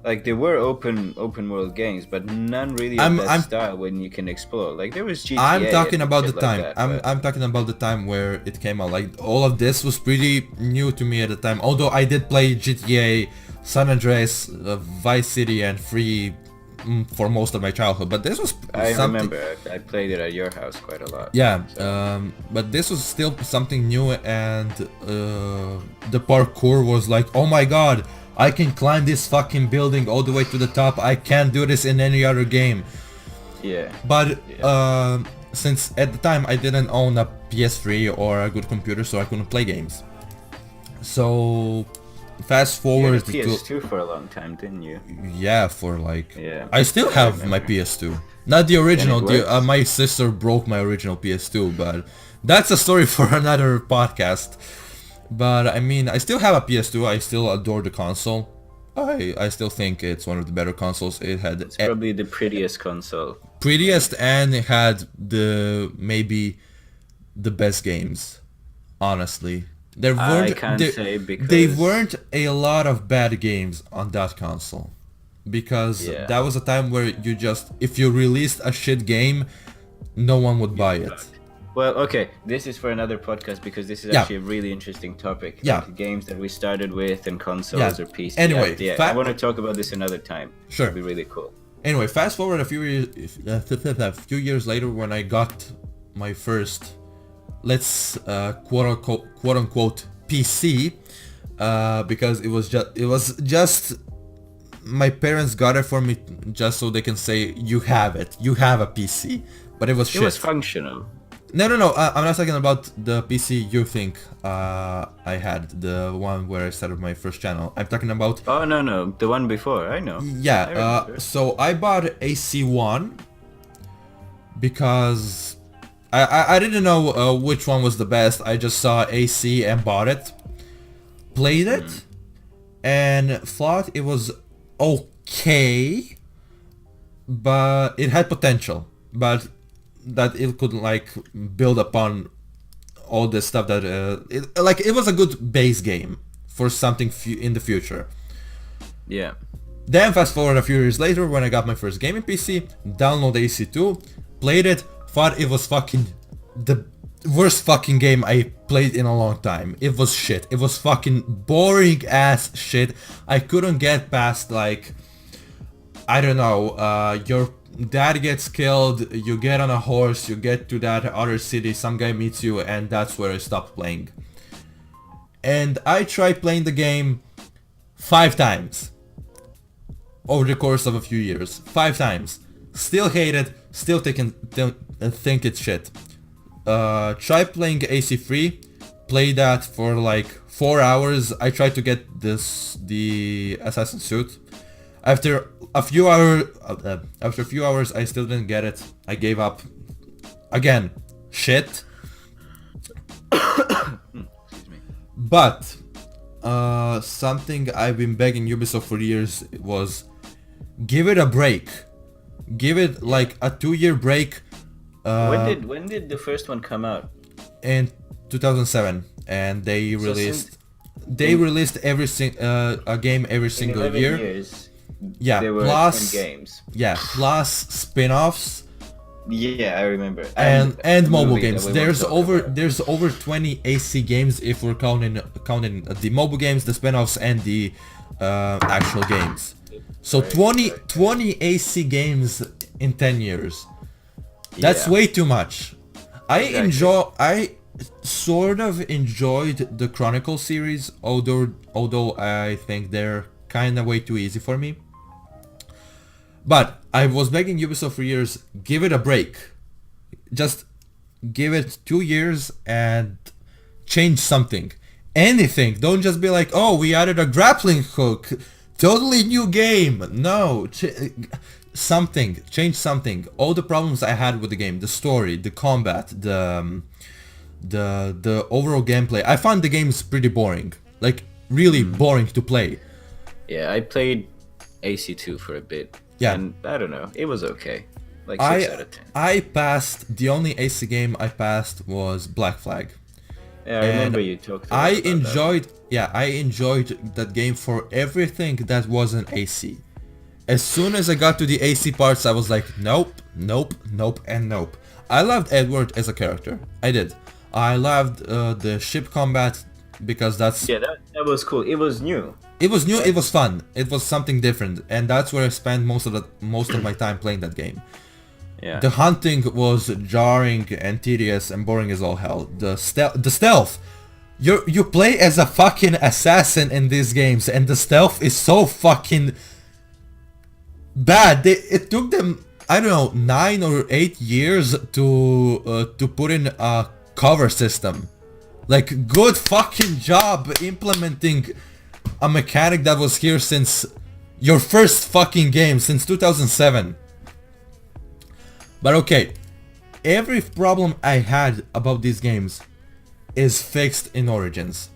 like, there were open world games, but none really of that style when you can explore. Like there was GTA. I'm talking about the time. Like that, I'm talking about the time where it came out. Like all of this was pretty new to me at the time. Although I did play GTA, San Andreas, Vice City, and Free for most of my childhood, but this was I remember I played it at your house quite a lot. Yeah, so. But this was still something new, and the parkour was like, oh my god, I can climb this fucking building all the way to the top. I can't do this in any other game. Yeah. But since at the time I didn't own a PS3 or a good computer, so I couldn't play games. So fast forward to PS2 for a long time, didn't you? Yeah, for like I still have my PS2, not the original. My sister broke my original PS2, but that's a story for another podcast. But I mean, I still have a PS2. I still adore the console. I still think it's one of the better consoles. It had probably the prettiest console. Prettiest, and it had the maybe the best games. Honestly, there I weren't can't say they because weren't a lot of bad games on that console, because yeah, that was a time where you just, if you released a shit game, no one would buy it. well, okay, this is for another podcast because this is Yeah, actually a really interesting topic. yeah, Like games that we started with and yeah. consoles or PC. Anyway, I want to talk about this another time. Sure. It'd be really cool. Anyway, fast forward a few years later, when I got my first, let's quote unquote PC, because it was just my parents got it for me just so they can say you have a PC, but it was shit. It was functional. No, I'm not talking about the PC you think I had, the one where I started my first channel. I'm talking about... Oh, no, the one before, I know. Yeah, so I bought AC1 because I didn't know which one was the best. I just saw AC and bought it, played it, and thought it was okay, but it had potential, but that it could like build upon all the stuff that it was a good base game for something in the future. Yeah. Then fast forward a few years later, when I got my first gaming PC, download AC2, played it, thought it was fucking the worst fucking game I played in a long time. It was shit. It was fucking boring ass shit. I couldn't get past, like, I don't know, your dad gets killed, you get on a horse, you get to that other city, some guy meets you, and that's where I stopped playing. And I tried playing the game 5 times over the course of a few years. 5 times. Still hate it, still think it's shit. Try playing AC3, play that for like 4 hours. I tried to get the assassin suit. After a few hours, I still didn't get it. I gave up. Again, shit. Excuse me. But something I've been begging Ubisoft for years was, give it a break. Give it like a 2-year break. When did the first one come out? In 2007, and they released a game every single in 11 year. Years, Yeah, there were plus 10 games. Yeah, plus spin-offs. Yeah, I remember. And mobile games. We There's over 20 AC games if we're counting the mobile games, the spin-offs, and the actual games. So 20 AC games in 10 years. That's way too much. I sort of enjoyed the Chronicle series, although I think they're kind of way too easy for me. But I was begging Ubisoft for years, give it a break. Just give it 2 years and change something. Anything. Don't just be like, oh, we added a grappling hook. Totally new game. No. Something. Change something. All the problems I had with the game, the story, the combat, the overall gameplay. I found the games pretty boring. Like, really boring to play. Yeah, I played AC2 for a bit. Yeah. And I don't know, it was okay. Like 6 out of 10. I passed, the only AC game I passed was Black Flag. Yeah, I remember you talked about I that. enjoyed that game for everything that wasn't AC. As soon as I got to the AC parts, I was like, nope, and nope. I loved Edward as a character. I did. I loved the ship combat because that's... Yeah, that was cool. It was new. It was new, it was fun, it was something different, and that's where I spent most of my time playing that game. Yeah. The hunting was jarring and tedious and boring as all hell. The stealth, you play as a fucking assassin in these games, and the stealth is so fucking bad. It took them, I don't know, 9 or 8 years to put in a cover system. Like, good fucking job implementing a mechanic that was here since your first fucking game, since 2007. But okay, every problem I had about these games is fixed in Origins.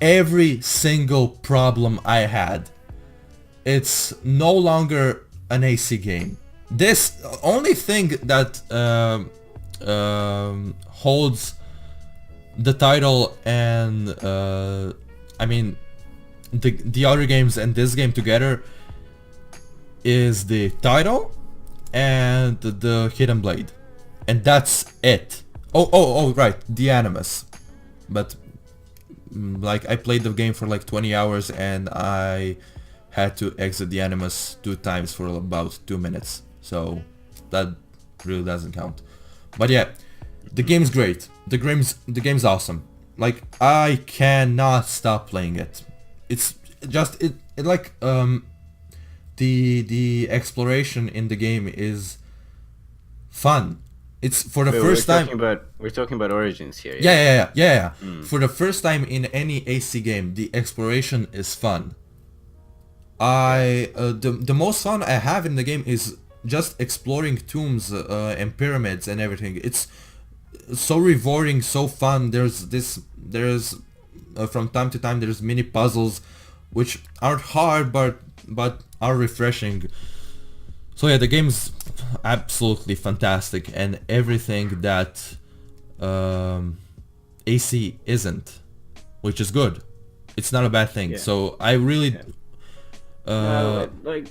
Every single problem I had. It's no longer an AC game. This only thing that holds the title and I mean the other games and this game together is the title and the Hidden Blade, and that's it. Oh right, the Animus. But like I played the game for like 20 hours and I had to exit the Animus 2 times for about 2 minutes, so that really doesn't count. But yeah, the game's great. The game's awesome. Like I cannot stop playing it. It's just it like the exploration in the game is fun. It's for the first time. We're talking about Origins here. Yeah. For the first time in any AC game, the exploration is fun. The most fun I have in the game is just exploring tombs and pyramids and everything. It's so rewarding, so fun. There's from time to time there's mini puzzles which aren't hard but are refreshing. So yeah, the game's absolutely fantastic and everything that AC isn't, which is good. It's not a bad thing. Yeah. So I really like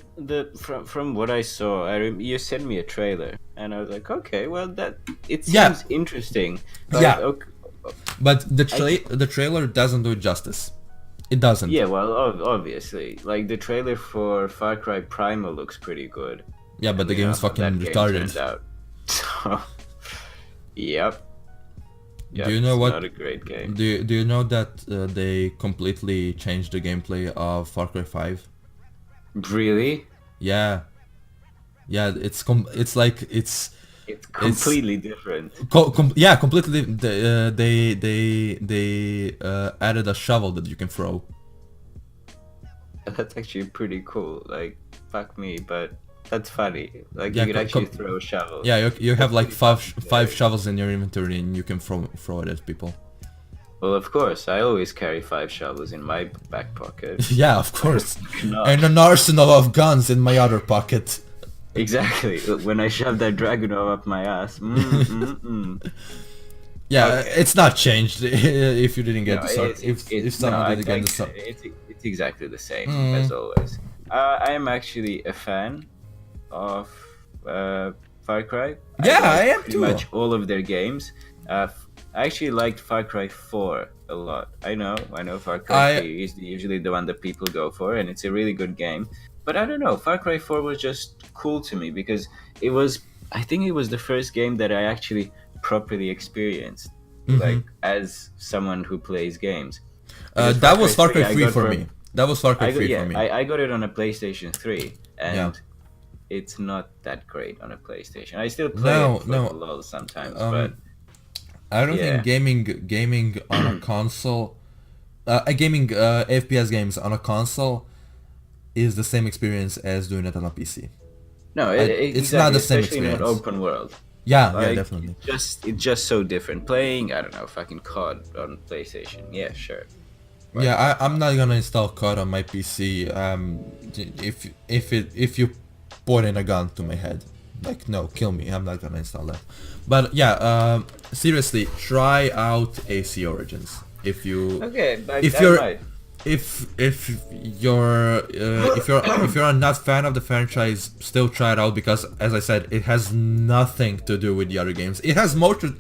from what I saw, you sent me a trailer, and I was like, okay, well it seems interesting. Yeah. Okay. But the trailer doesn't do it justice. It doesn't. Yeah, well, obviously, like the trailer for Far Cry Primal looks pretty good. Yeah, but the game is fucking retarded. So, yep. Do you know what? Not a great game. Do you know that they completely changed the gameplay of Far Cry 5? Really? Yeah. It's completely different. Yeah, completely. They added a shovel that you can throw. That's actually pretty cool. Like, fuck me, but that's funny. Like, Yeah, you can actually throw shovels. Yeah, you have like five shovels in your inventory and you can throw it at people. Well, of course, I always carry 5 shovels in my back pocket. Yeah, of course. And an arsenal of guns in my other pocket. Exactly. When I shove that Dragunov up my ass. Yeah, Okay. it's not changed if you didn't get the start. If someone didn't get the start. It's exactly the same as always. I am actually a fan of Far Cry. Yeah, I am pretty too. much all of their games. I actually liked Far Cry 4 a lot. I know Far Cry 3 is usually the one that people go for, and it's a really good game. But I don't know, Far Cry 4 was just cool to me because I think it was the first game that I actually properly experienced, like as someone who plays games. That was Far Cry 3 for me. That was Far Cry 3 for me. I got it on a PlayStation 3, and it's not that great on a PlayStation. I still play it for LOL sometimes, but I don't think gaming on a console, gaming FPS games on a console is the same experience as doing it on a PC. No, it's not the same experience. Especially in an open world. Yeah, definitely. It's just so different. Playing, I don't know, fucking COD on PlayStation. Yeah, sure. But yeah, I'm not gonna install COD on my PC. If you point in a gun to my head, like, no, kill me. I'm not gonna install that. But yeah, seriously, try out AC Origins. If you're a not fan of the franchise, still try it out because, as I said, it has nothing to do with the other games. It has more to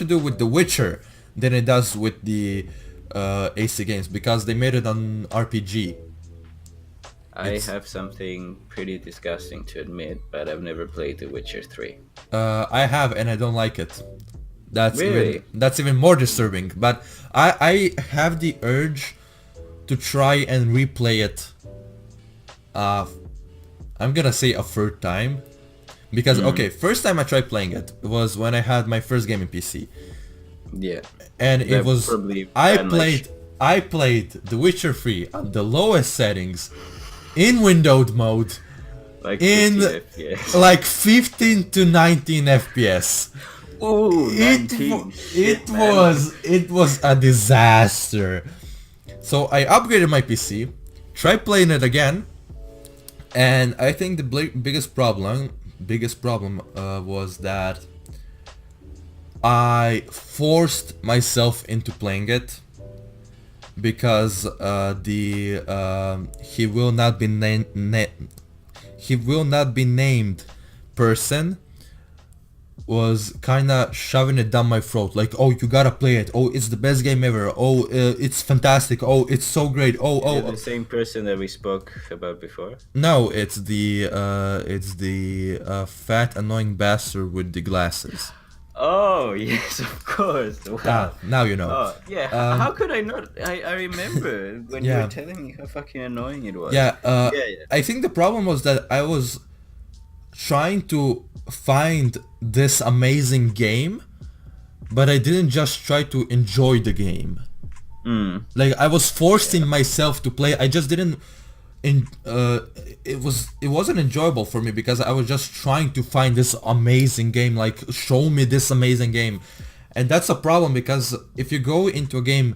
do with The Witcher than it does with the AC games because they made it on RPG. I have something pretty disgusting to admit, but I've never played The Witcher 3. I have, and I don't like it. That's really? That's even more disturbing. But I have the urge to try and replay it. I'm gonna say a third time, because okay, first time I tried playing it was when I had my first game in PC. Yeah. And it was I played The Witcher 3 on the lowest settings, in windowed mode, like in FPS. like 15 to 19 FPS. Oh, it was a disaster. So I upgraded my PC, tried playing it again, and I think the biggest problem was that I forced myself into playing it because he will not be named person was kinda shoving it down my throat, like, oh, you gotta play it, oh, it's the best game ever, oh, it's fantastic, oh, it's so great, The same person that we spoke about before? No, it's the fat annoying bastard with the glasses. Oh, yes, of course. Wow. Now you know. Oh, yeah. How could I not? I remember when you were telling me how fucking annoying it was. Yeah, Yeah. I think the problem was that I was trying to find this amazing game, but I didn't just try to enjoy the game. Like, I was forcing myself to play. I just didn't it wasn't enjoyable for me because I was just trying to find this amazing game, like, show me this amazing game. And that's a problem, because if you go into a game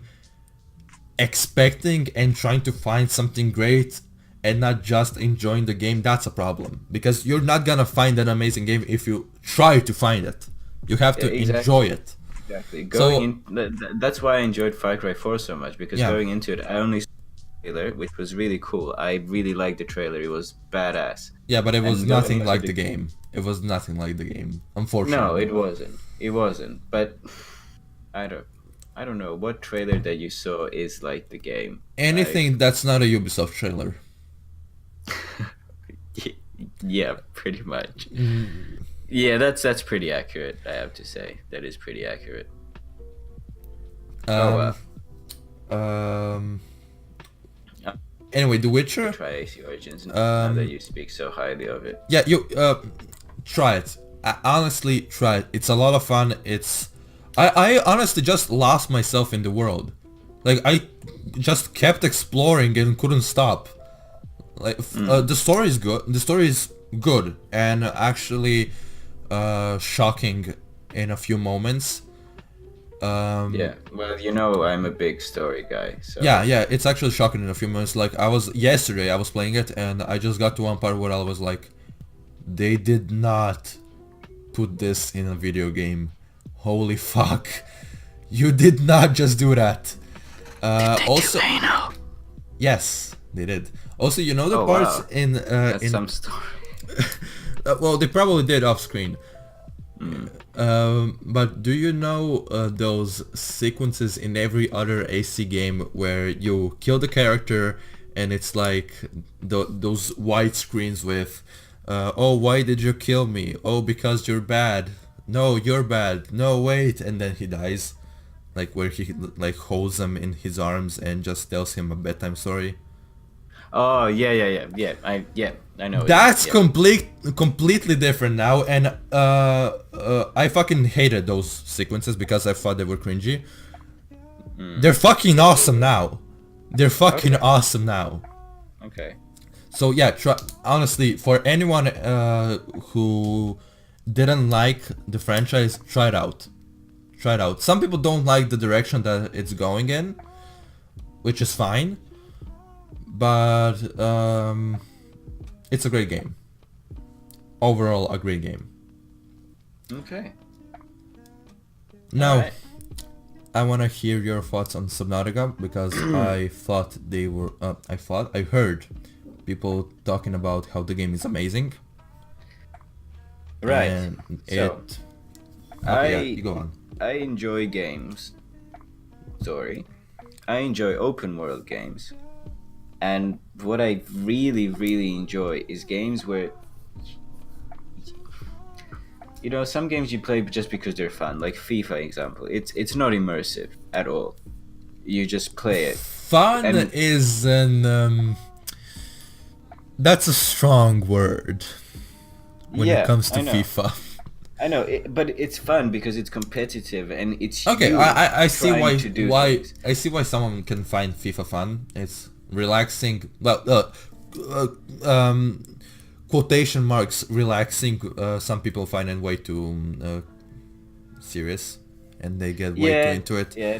expecting and trying to find something great and not just enjoying the game, that's a problem, because you're not gonna find an amazing game if you try to find it. You have to enjoy it. Exactly. That's why I enjoyed Far Cry 4 so much, because going into it, I only saw the trailer, which was really cool. I really liked the trailer. It was badass. Yeah, but it was nothing like the game. It was nothing like the game, unfortunately. No, it wasn't. It wasn't. But I don't know what trailer that you saw is like the game. Anything that's not a Ubisoft trailer. Yeah, pretty much. Yeah, that's pretty accurate, I have to say. That is pretty accurate. Anyway, The Witcher. Try AC Origins now that you speak so highly of it. Yeah, you try it. Honestly, try it. It's a lot of fun. I honestly just lost myself in the world. Like, I just kept exploring and couldn't stop. Like, the story is good. The story is good and actually shocking in a few moments. Yeah, well, you know, I'm a big story guy, so... Yeah, it's actually shocking in a few moments. Like, yesterday I was playing it and I just got to one part where I was like, they did not put this in a video game. Holy fuck. You did not just do that. Also, yes, they did. Also, you know the parts in That's some story. well, they probably did off screen. But do you know those sequences in every other AC game where you kill the character and it's like those white screens with oh, why did you kill me? Oh, because you're bad. No, you're bad. No, wait. And then he dies. Like, where he like holds him in his arms and just tells him a bedtime story. Oh, yeah. I know. That's completely different now, and I fucking hated those sequences because I thought they were cringy. They're fucking awesome now. They're fucking awesome now. Okay. So yeah, honestly, for anyone who didn't like the franchise, try it out. Try it out. Some people don't like the direction that it's going in, which is fine. But it's a great game. Overall, a great game. Okay. Now, I want to hear your thoughts on Subnautica, because I heard people talking about how the game is amazing. Right. And you go on. I enjoy games. I enjoy open world games. And what I really, really enjoy is games where, you know, some games you play just because they're fun, like FIFA example. It's not immersive at all. You just play it. Fun is that's a strong word when it comes to FIFA. I know, but it's fun because it's competitive and it's okay. I see why I see why someone can find FIFA fun. It's relaxing. Well, quotation marks relaxing. Some people find it way too serious, and they get way too into it. Yeah,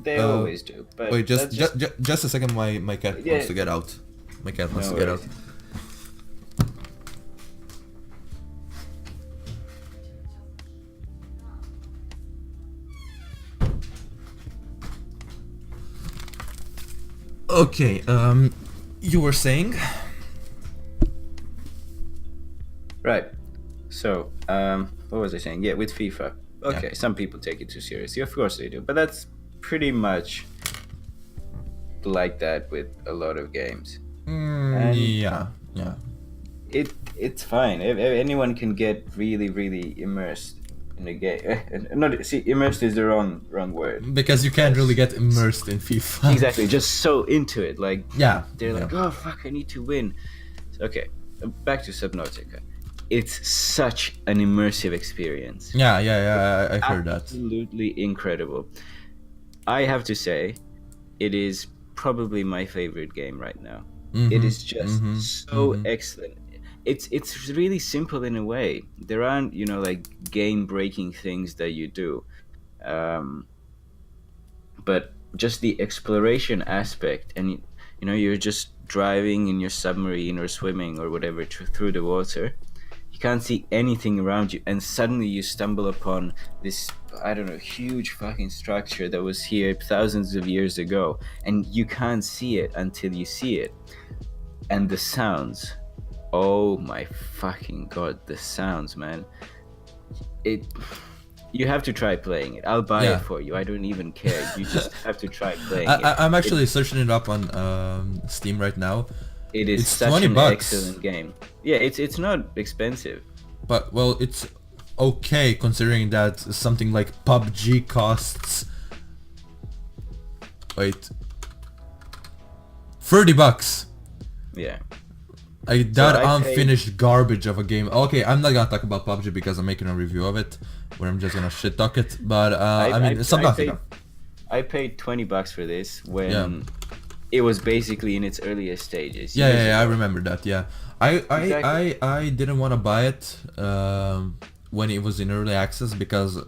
they always do. But wait, just a second. My cat wants to get out. My cat wants to get out. Okay, you were saying? Right. So, what was I saying? Yeah, with FIFA. Okay, some people take it too seriously. Of course they do, but that's pretty much like that with a lot of games. And Yeah. it's fine. Anyone can get really immersed in a game. Not see, immersed is the wrong word. Because you can't really get immersed in FIFA. Exactly, just so into it. Like they're like, yeah. oh fuck, I need to win. Okay, back to Subnautica. It's such an immersive experience. Yeah, I heard that. Absolutely incredible. I have to say, it is probably my favorite game right now. It is just so excellent. It's really simple in a way. There aren't, like game breaking things that you do. But just the exploration aspect, and you're just driving in your submarine or swimming or whatever through the water. You can't see anything around you, and suddenly you stumble upon this, I don't know, huge fucking structure that was here thousands of years ago, and you can't see it until you see it. And the sounds, oh my fucking god, the sounds, man. You have to try playing it. I'll buy it for you. I don't even care. You just have to try playing it. I'm actually searching it up on Steam right now. It's such $20. an excellent game. Yeah, it's not expensive. But, well, it's okay considering that something like PUBG costs... Wait. $30. Yeah. That unfinished garbage of a game. Okay, I'm not gonna talk about PUBG because I'm making a review of it, where I'm just gonna shit talk it. But Subnautica. I paid $20 for this when it was basically in its earliest stages. I remember that. Yeah, I didn't want to buy it when it was in early access because,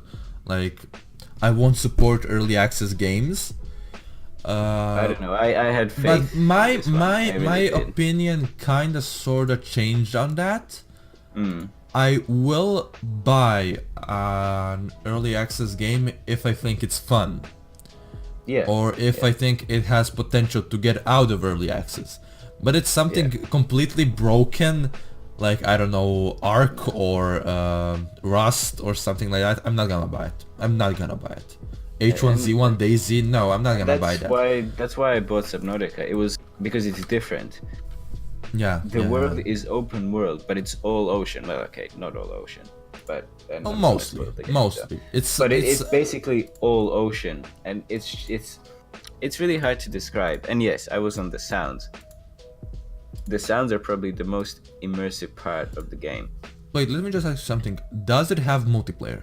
like, I won't support early access games. I don't know. I had faith. But my opinion kind of sort of changed on that. I will buy an early access game if I think it's fun. Yeah. Or if I think it has potential to get out of early access. But it's something completely broken, like, I don't know, Ark or Rust or something like that. I'm not gonna buy it. I'm not gonna buy it. H1Z1 DayZ, no, I'm not gonna buy that. That's why I bought Subnautica. It was because it's different. The world is open world, but it's all ocean. Well, okay, not all ocean, but mostly. It's basically all ocean, and it's really hard to describe. And yes, I was on the sounds. The sounds are probably the most immersive part of the game. Wait, let me just ask you something. Does it have multiplayer?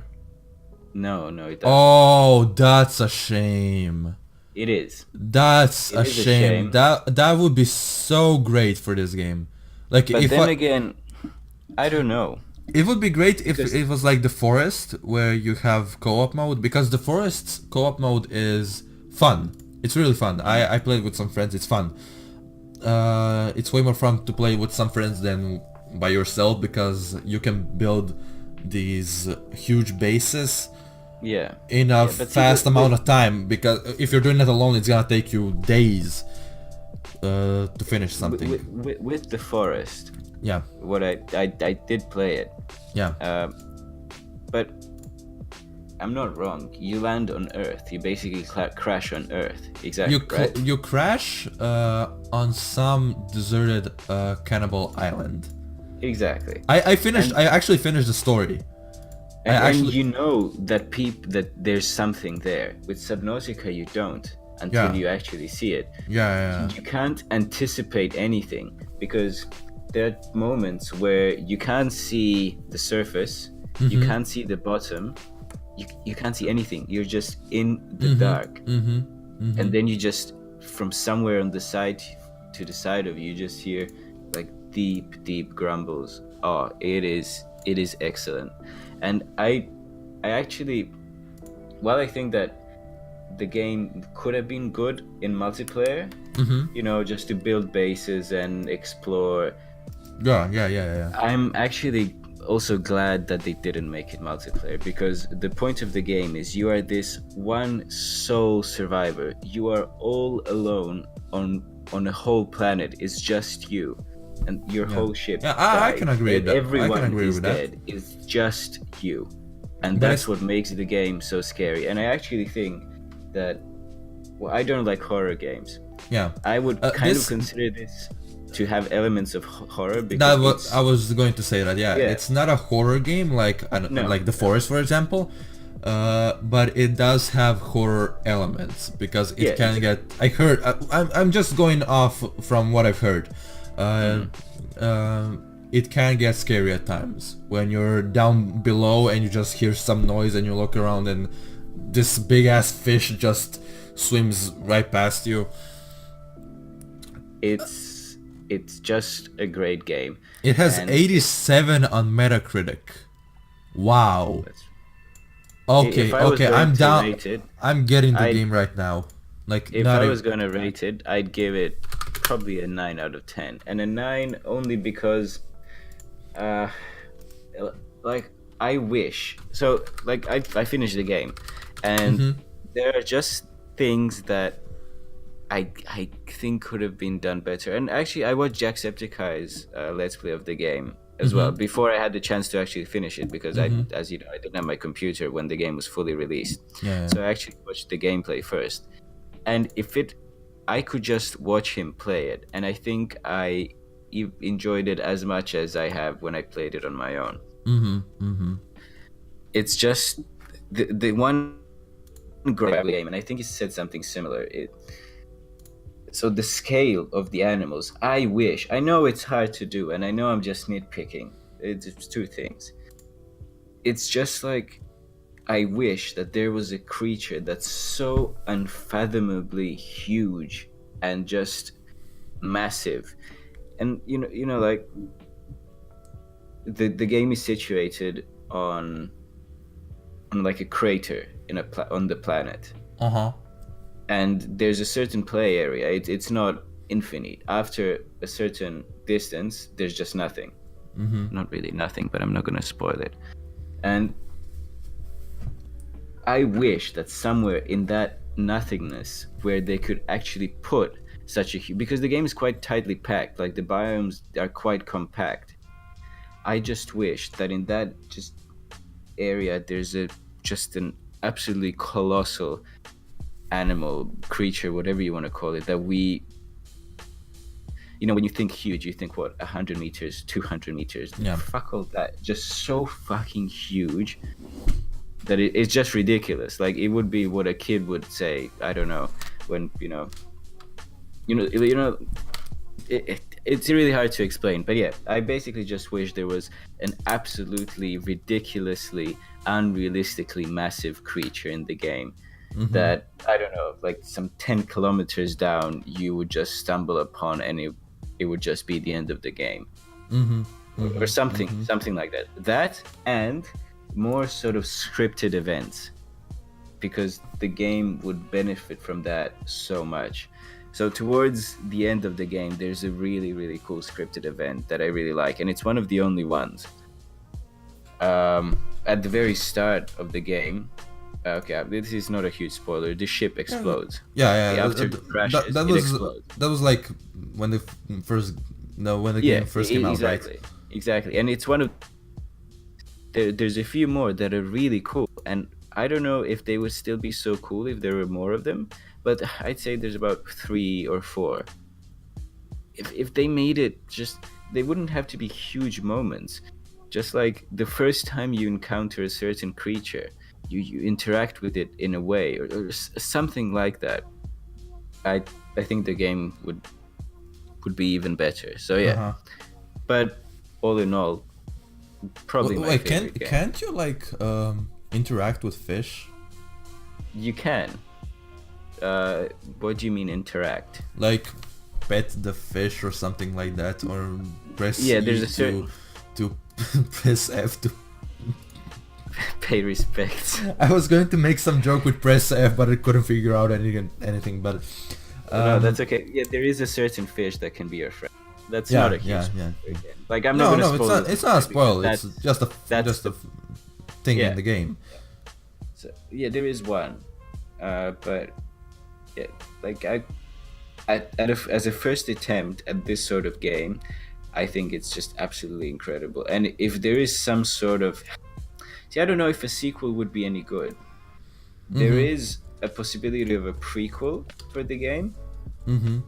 No, it doesn't. Oh, that's a shame. It is. That's a shame. That would be so great for this game. Like, but then again, I don't know. It would be great if it was like the Forest, where you have co-op mode, because the Forest's co-op mode is fun. It's really fun. I played with some friends. It's fun. It's way more fun to play with some friends than by yourself because you can build these huge bases in a fast amount of time, because if you're doing it alone it's gonna take you days to finish something. With the Forest, what I did play it, but I'm not wrong, you land on Earth, you basically crash on Earth. Exactly. You crash on some deserted cannibal island. Exactly. I actually finished the story. And you know that there's something there. With Subnautica you don't until you actually see it. You can't anticipate anything because there are moments where you can't see the surface, you can't see the bottom, you can't see anything. You're just in the dark. And then you just, from somewhere on the side to the side of you, just hear like deep grumbles. Oh, it is excellent. And I actually, while I think that the game could have been good in multiplayer, just to build bases and explore, I'm actually also glad that they didn't make it multiplayer, because the point of the game is you are this one sole survivor. You are all alone on a whole planet. It's just you, and your whole ship. I can agree with that. Everyone is dead. It's just you, and that's what makes the game so scary. And I actually think that, well, I don't like horror games. Yeah, I would kind of consider this to have elements of horror, because I was going to say that. Yeah, it's not a horror game like like The Forest, for example, but it does have horror elements, because it can get. I heard. I'm just going off from what I've heard. It can get scary at times when you're down below and you just hear some noise and you look around and this big ass fish just swims right past you. It's just a great game. It has 87 on Metacritic. Wow. Okay, I'm down. I'm getting the game right now. Like, if I was gonna rate it, I'd give it probably a 9 out of 10, and a 9 only because, like, I wish. So, like, I finished the game, and there are just things that I think could have been done better. And actually, I watched Jacksepticeye's Let's Play of the game as well before I had the chance to actually finish it, because as you know, I didn't have my computer when the game was fully released. So I actually watched the gameplay first, and I could just watch him play it, and I think I enjoyed it as much as I have when I played it on my own. It's just the one great game, and I think he said something similar. So the scale of the animals, I know it's hard to do, and I know I'm just nitpicking. It's two things. It's just like, I wish that there was a creature that's so unfathomably huge and just massive. And you know, like, the game is situated on like a crater on the planet. And there's a certain play area. It's not infinite. After a certain distance, there's just nothing. Not really nothing, but I'm not gonna spoil it. And I wish that somewhere in that nothingness, where they could actually put such a because the game is quite tightly packed, like the biomes are quite compact. I just wish that in that just area there's just an absolutely colossal animal, creature, whatever you want to call it, that we, you know, when you think huge, you think what, 100 meters, 200 meters. Fuck all that. Just so fucking huge that it's just ridiculous. Like, it would be what a kid would say, I don't know, when, it's really hard to explain. But yeah, I basically just wish there was an absolutely ridiculously, unrealistically massive creature in the game that, I don't know, like some 10 kilometers down you would just stumble upon, and it would just be the end of the game. Or something like that. And more sort of scripted events, because the game would benefit from that so much. So towards the end of the game, there's a really, really cool scripted event that I really like, and it's one of the only ones. At the very start of the game, okay, this is not a huge spoiler, the ship explodes. After it crashes, it explodes. That was like when the game first came out, right? Exactly. And it's one of there's a few more that are really cool, and I don't know if they would still be so cool if there were more of them, but I'd say there's about 3 or 4. If they made it, just, they wouldn't have to be huge moments. Just like the first time you encounter a certain creature, you interact with it in a way, or something like that. I think the game would be even better. So yeah. But all in all, probably my favorite game. Can't you like interact with fish? You can. What do you mean interact? Like pet the fish or something like that, or press there's to press F to pay respect. I was going to make some joke with press F, but I couldn't figure out anything. But no, that's okay. Yeah, there is a certain fish that can be your friend. That's Yeah, not a huge yeah. spoiler again. Like I'm No, not gonna no, spoil it's not a spoil. It's just that's a thing in yeah. the game. So yeah, there is one, but yeah, like as a first attempt at this sort of game, I think it's just absolutely incredible. And if there is some sort of, see, I don't know if a sequel would be any good. There is a possibility of a prequel for the game,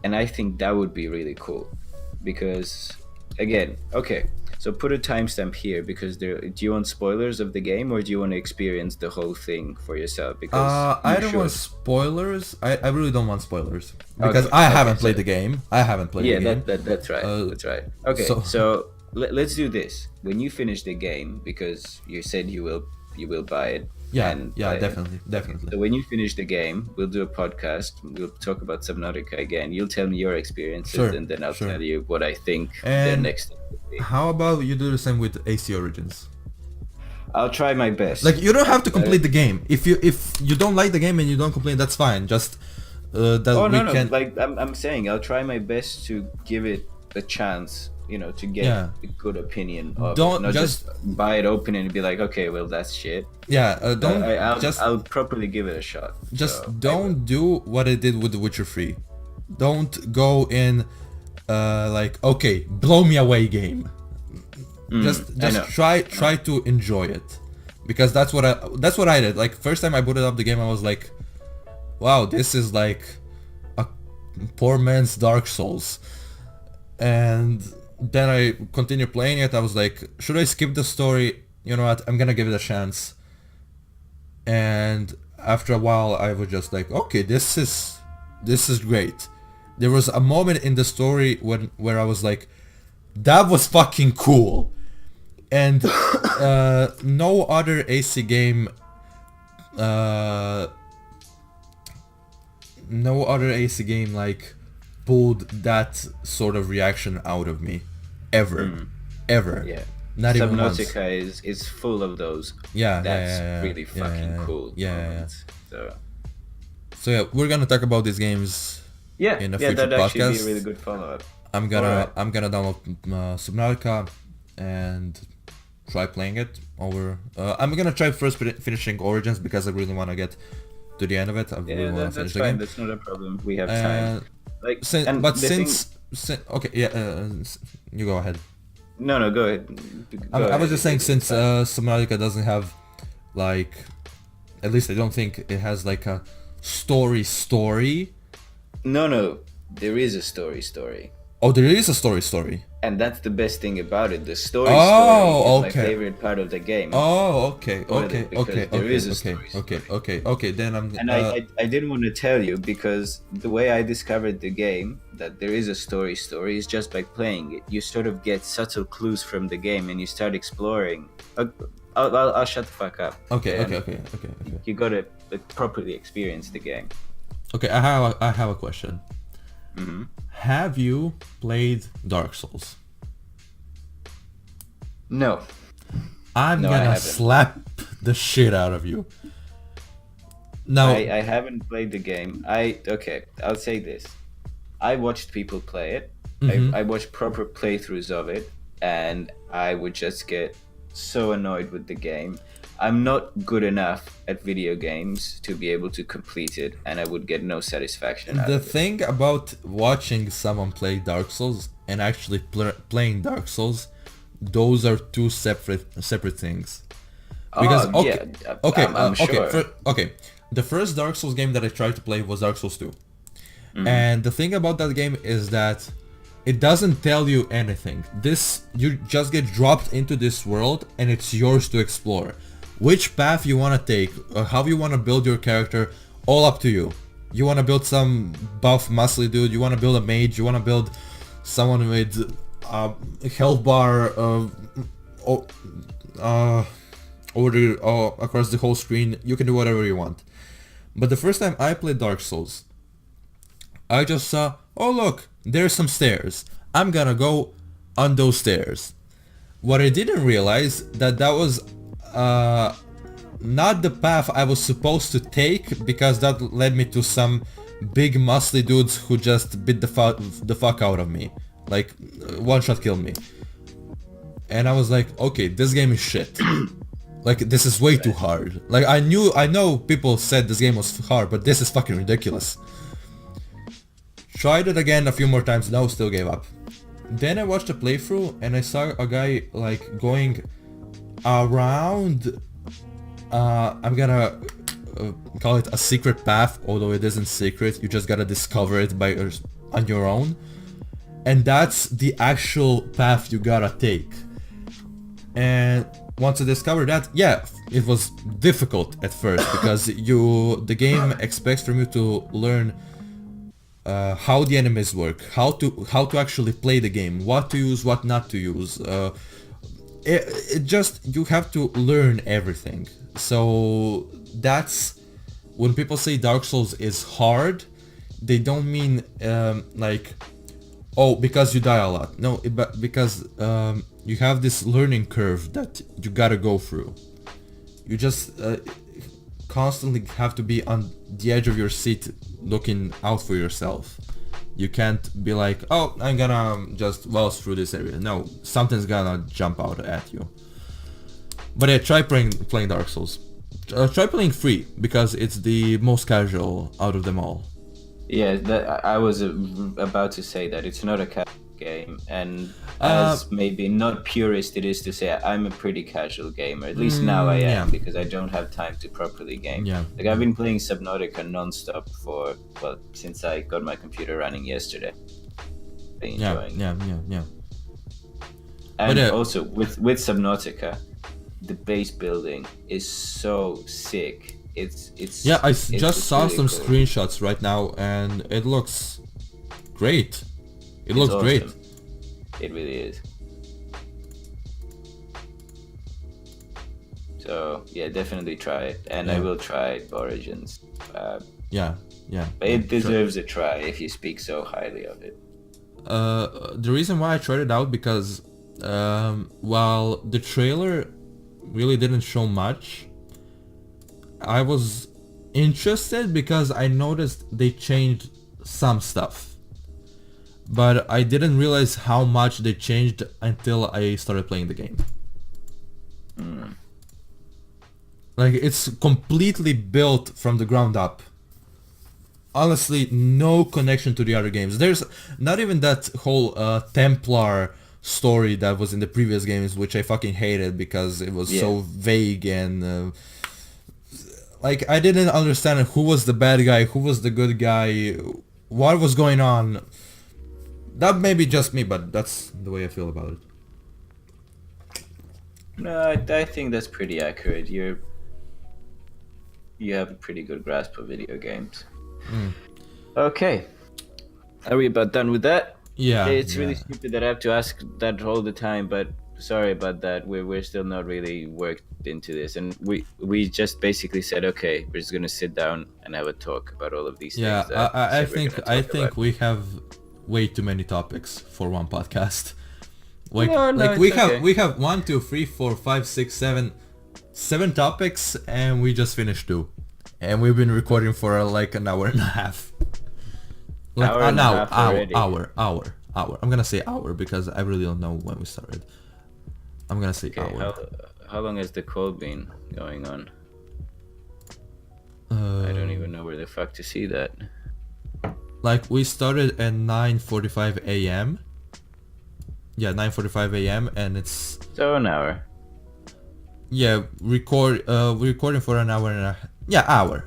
and I think that would be really cool, because again, okay, so put a timestamp here, because do you want spoilers of the game, or do you want to experience the whole thing for yourself? Because I you don't should. want spoilers. I really don't want spoilers because Okay, I okay, haven't so- played the game. I haven't played Yeah, the game. that's right. That's right. Okay, so- so let's do this. When you finish the game, because you said you will buy it. Yeah, and yeah, play it. definitely. So when you finish the game, we'll do a podcast. We'll talk about Subnautica again. You'll tell me your experiences, Sure, and then I'll sure. tell you what I think the And next thing would be. how about you do the same with AC Origins? I'll try my best. Like you don't have to complete the game. If you don't like the game and you don't complete, that's fine. Just that Oh we no, can. like I'm saying, I'll try my best to give it a chance. To get Yeah. a good opinion of Don't it, not just- just buy it open and be like, okay, well that's shit. Yeah, don't I'll properly give it a shot. just So, don't do what I did with The Witcher 3. Don't go in like, okay, blow me away game. Just I know. try to enjoy it, because that's what I did. Like first time I booted up the game, I was like, wow, this is like a poor man's Dark Souls. And then I continued playing it. I was like, should I skip the story? You know what? I'm gonna give it a chance. And after a while, I was just like, okay, this is great. There was a moment in the story where I was like, that was fucking cool. And no other AC game, like pulled that sort of reaction out of me, ever. Yeah. Not even once. Subnautica is full of those. Yeah, That's really yeah, fucking yeah, cool. yeah. moments. So So yeah, we're gonna talk about these games yeah, in a yeah, future that'd actually be podcast. a really good follow-up. I'm gonna Alright. download Subnautica and try playing it over. I'm gonna try first finishing Origins because I really want to get to the end of it. I really Yeah, want to that's finish the fine. game. That's not a problem. We have time. Like, and But the thing- okay, yeah, you go ahead. No, go ahead. I was just saying, since Subnautica doesn't have like, at least I don't think it has like a story. No, there is a story. Oh, there is a story. And that's the best thing about it. The story Oh, story is my okay. favorite part of the game. Oh, okay. Because there is a story. Okay. Then I'm. And I didn't want to tell you, because the way I discovered the game, that there is a story is just by playing it. You sort of get subtle clues from the game and you start exploring. I'll shut the fuck up. Okay. You gotta properly experience the game. Okay, I have a question. Mm-hmm. Have you played Dark Souls? No. I'm No, I gonna haven't. slap the shit out of you. Now, I haven't played the game. I'll say this. I watched people play it. Mhm. I watched proper playthroughs of it, and I would just get so annoyed with the game. I'm not good enough at video games to be able to complete it, and I would get no satisfaction out the of it. thing about watching someone play Dark Souls and actually playing Dark Souls, those are two separate things. Because Oh, okay, yeah, okay, I'm sure. Okay. The first Dark Souls game that I tried to play was Dark Souls 2. And the thing about that game is that it doesn't tell you anything. You just get dropped into this world and it's yours to explore. Which path you want to take, or how you want to build your character, all up to you. You want to build some buff muscly dude, you want to build a mage, you want to build someone with health bar across the whole screen. You can do whatever you want. But the first time I played Dark Souls, I just saw, oh look, there's some stairs. I'm gonna go on those stairs. What I didn't realize that was not the path I was supposed to take, because that led me to some big muscly dudes who just beat the fuck out of me. like one shot killed me. And I was like, okay, this game is shit. Like, this is way too hard. Like, I know people said this game was hard, but this is fucking ridiculous. Tried it again a few more times, no, still gave up. Then I watched a playthrough and I saw a guy like going around, I'm gonna call it a secret path, although it isn't secret, you just gotta discover it on your own. And that's the actual path you gotta take. And once I discovered that, yeah, it was difficult at first because the game expects from you to learn how the enemies work, how to actually play the game, what to use, what not to use. It just, you have to learn everything. So that's when people say Dark Souls is hard, they don't mean like, oh, because you die a lot. No, but because you have this learning curve that you gotta go through. You just constantly have to be on the edge of your seat looking out for yourself. You can't be like, oh, I'm gonna just waltz through this area. No, something's gonna jump out at you. But yeah, try playing Dark Souls. Try playing free, because it's the most casual out of them all. Yeah, I was about to say that it's not a casual game, and as maybe not purist it is to say, I'm a pretty casual gamer. At least now I am, because I don't have time to properly game. Yeah. Like, I've been playing Subnautica non-stop since I got my computer running yesterday. Enjoying. Yeah. And also with Subnautica, the base building is so sick. It's yeah, I just saw really some cool screenshots right now and it looks great. It looks awesome. great. It really is. So yeah, definitely try it, and I will try Origins. Yeah. But it deserves a try if you speak so highly of it. The reason why I tried it out, because while the trailer really didn't show much, I was interested because I noticed they changed some stuff. But I didn't realize how much they changed until I started playing the game. Like, it's completely built from the ground up. Honestly, no connection to the other games. There's not even that whole Templar story that was in the previous games, which I fucking hated because it was so vague and like, I didn't understand who was the bad guy, who was the good guy, what was going on. That may be just me, but that's the way I feel about it. No, I think that's pretty accurate. You have a pretty good grasp of video games. Okay, are we about done with that? Yeah. It's really stupid that I have to ask that all the time, but sorry about that. We're still not really worked into this, and we just basically said, okay, we're just gonna sit down and have a talk about all of these things. Yeah, I think we have way too many topics for one podcast. Like, we have 1, 2, 3, 4, 5, 6, 7 topics, and we just finished 2, and we've been recording for like an hour and a half. Like an hour. I'm gonna say hour because I really don't know when we started. I'm gonna say hour. How long has the call been going on? I don't even know where the fuck to see that. Like, we started at 9:45 a.m. Yeah, 9:45 a.m. and it's so an hour. Yeah, we're recording for an hour and a half. Yeah, hour.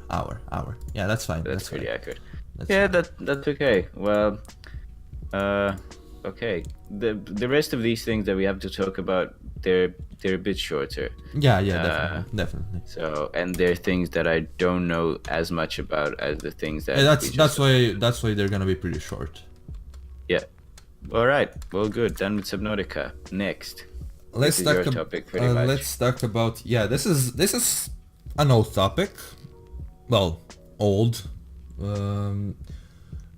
Yeah, that's fine. That's pretty fine. accurate. That's that's okay. Well, okay. The rest of these things that we have to talk about, they're a bit shorter. Yeah, definitely. So, and they're things that I don't know as much about as the things that. That's why they're gonna be pretty short. Yeah. All right. Well, good. Done with Subnautica. Next. Let's talk about this is an old topic. Well, old.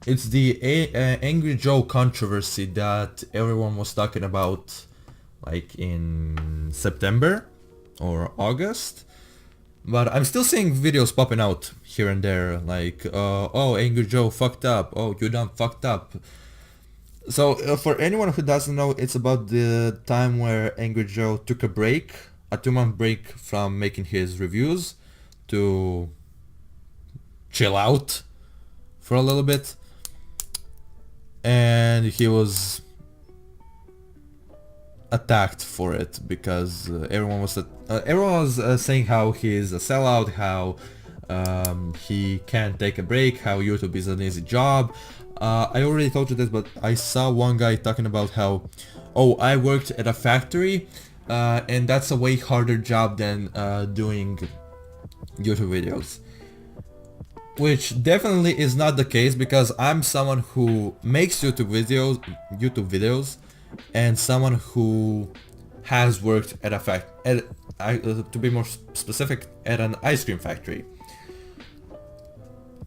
It's the Angry Joe controversy that everyone was talking about, like in September or August. But I'm still seeing videos popping out here and there, like, oh, Angry Joe fucked up. Oh, you done fucked up. So for anyone who doesn't know, it's about the time where Angry Joe took a break, a 2 month break from making his reviews to chill out for a little bit, and he was attacked for it because everyone was saying how he's a sellout, how he can't take a break, how YouTube is an easy job. I already told you this, but I saw one guy talking about how, oh, I worked at a factory, and that's a way harder job than doing YouTube videos. Which definitely is not the case, because I'm someone who makes YouTube videos, and someone who has worked at a to be more specific, at an ice cream factory.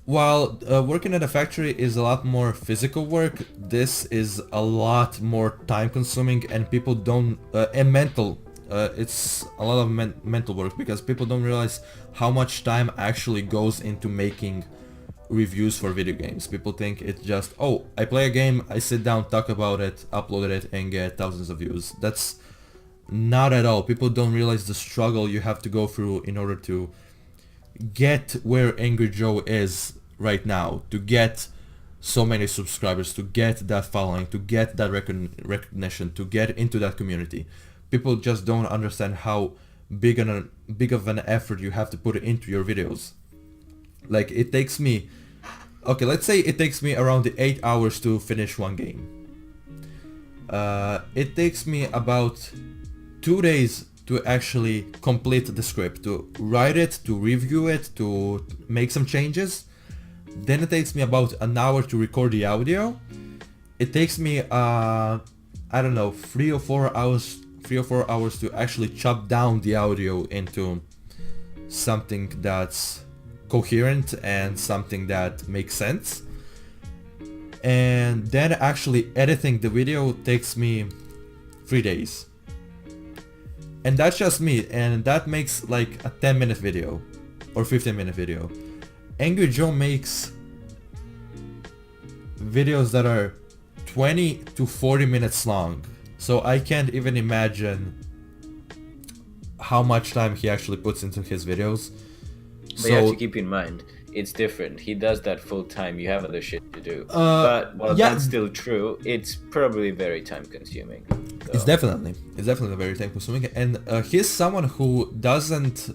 While working at a factory is a lot more physical work, this is a lot more time consuming, and people don't and mental. It's a lot of mental work, because people don't realize how much time actually goes into making reviews for video games. People think it's just, oh, I play a game, I sit down, talk about it, upload it, and get thousands of views. That's not at all. People don't realize the struggle you have to go through in order to get where Angry Joe is right now, to get so many subscribers, to get that following, to get that recognition, to get into that community. People just don't understand how big of an effort you have to put into your videos. Like, it takes me, okay, let's say it takes me around 8 hours to finish one game. It takes me about 2 days to actually complete the script, to write it, to review it, to make some changes. Then it takes me about an hour to record the audio. It takes me, I don't know, 3 or 4 hours to actually chop down the audio into something that's coherent and something that makes sense. And then actually editing the video takes me 3 days. And that's just me, and that makes like a 10-minute video or 15-minute video. Angry Joe makes videos that are 20 to 40 minutes long. So I can't even imagine how much time he actually puts into his videos. But you have to keep in mind, it's different. He does that full time. You have other shit to do. But while that's still true, it's probably very time consuming. So. It's definitely very time consuming, and he's someone who doesn't.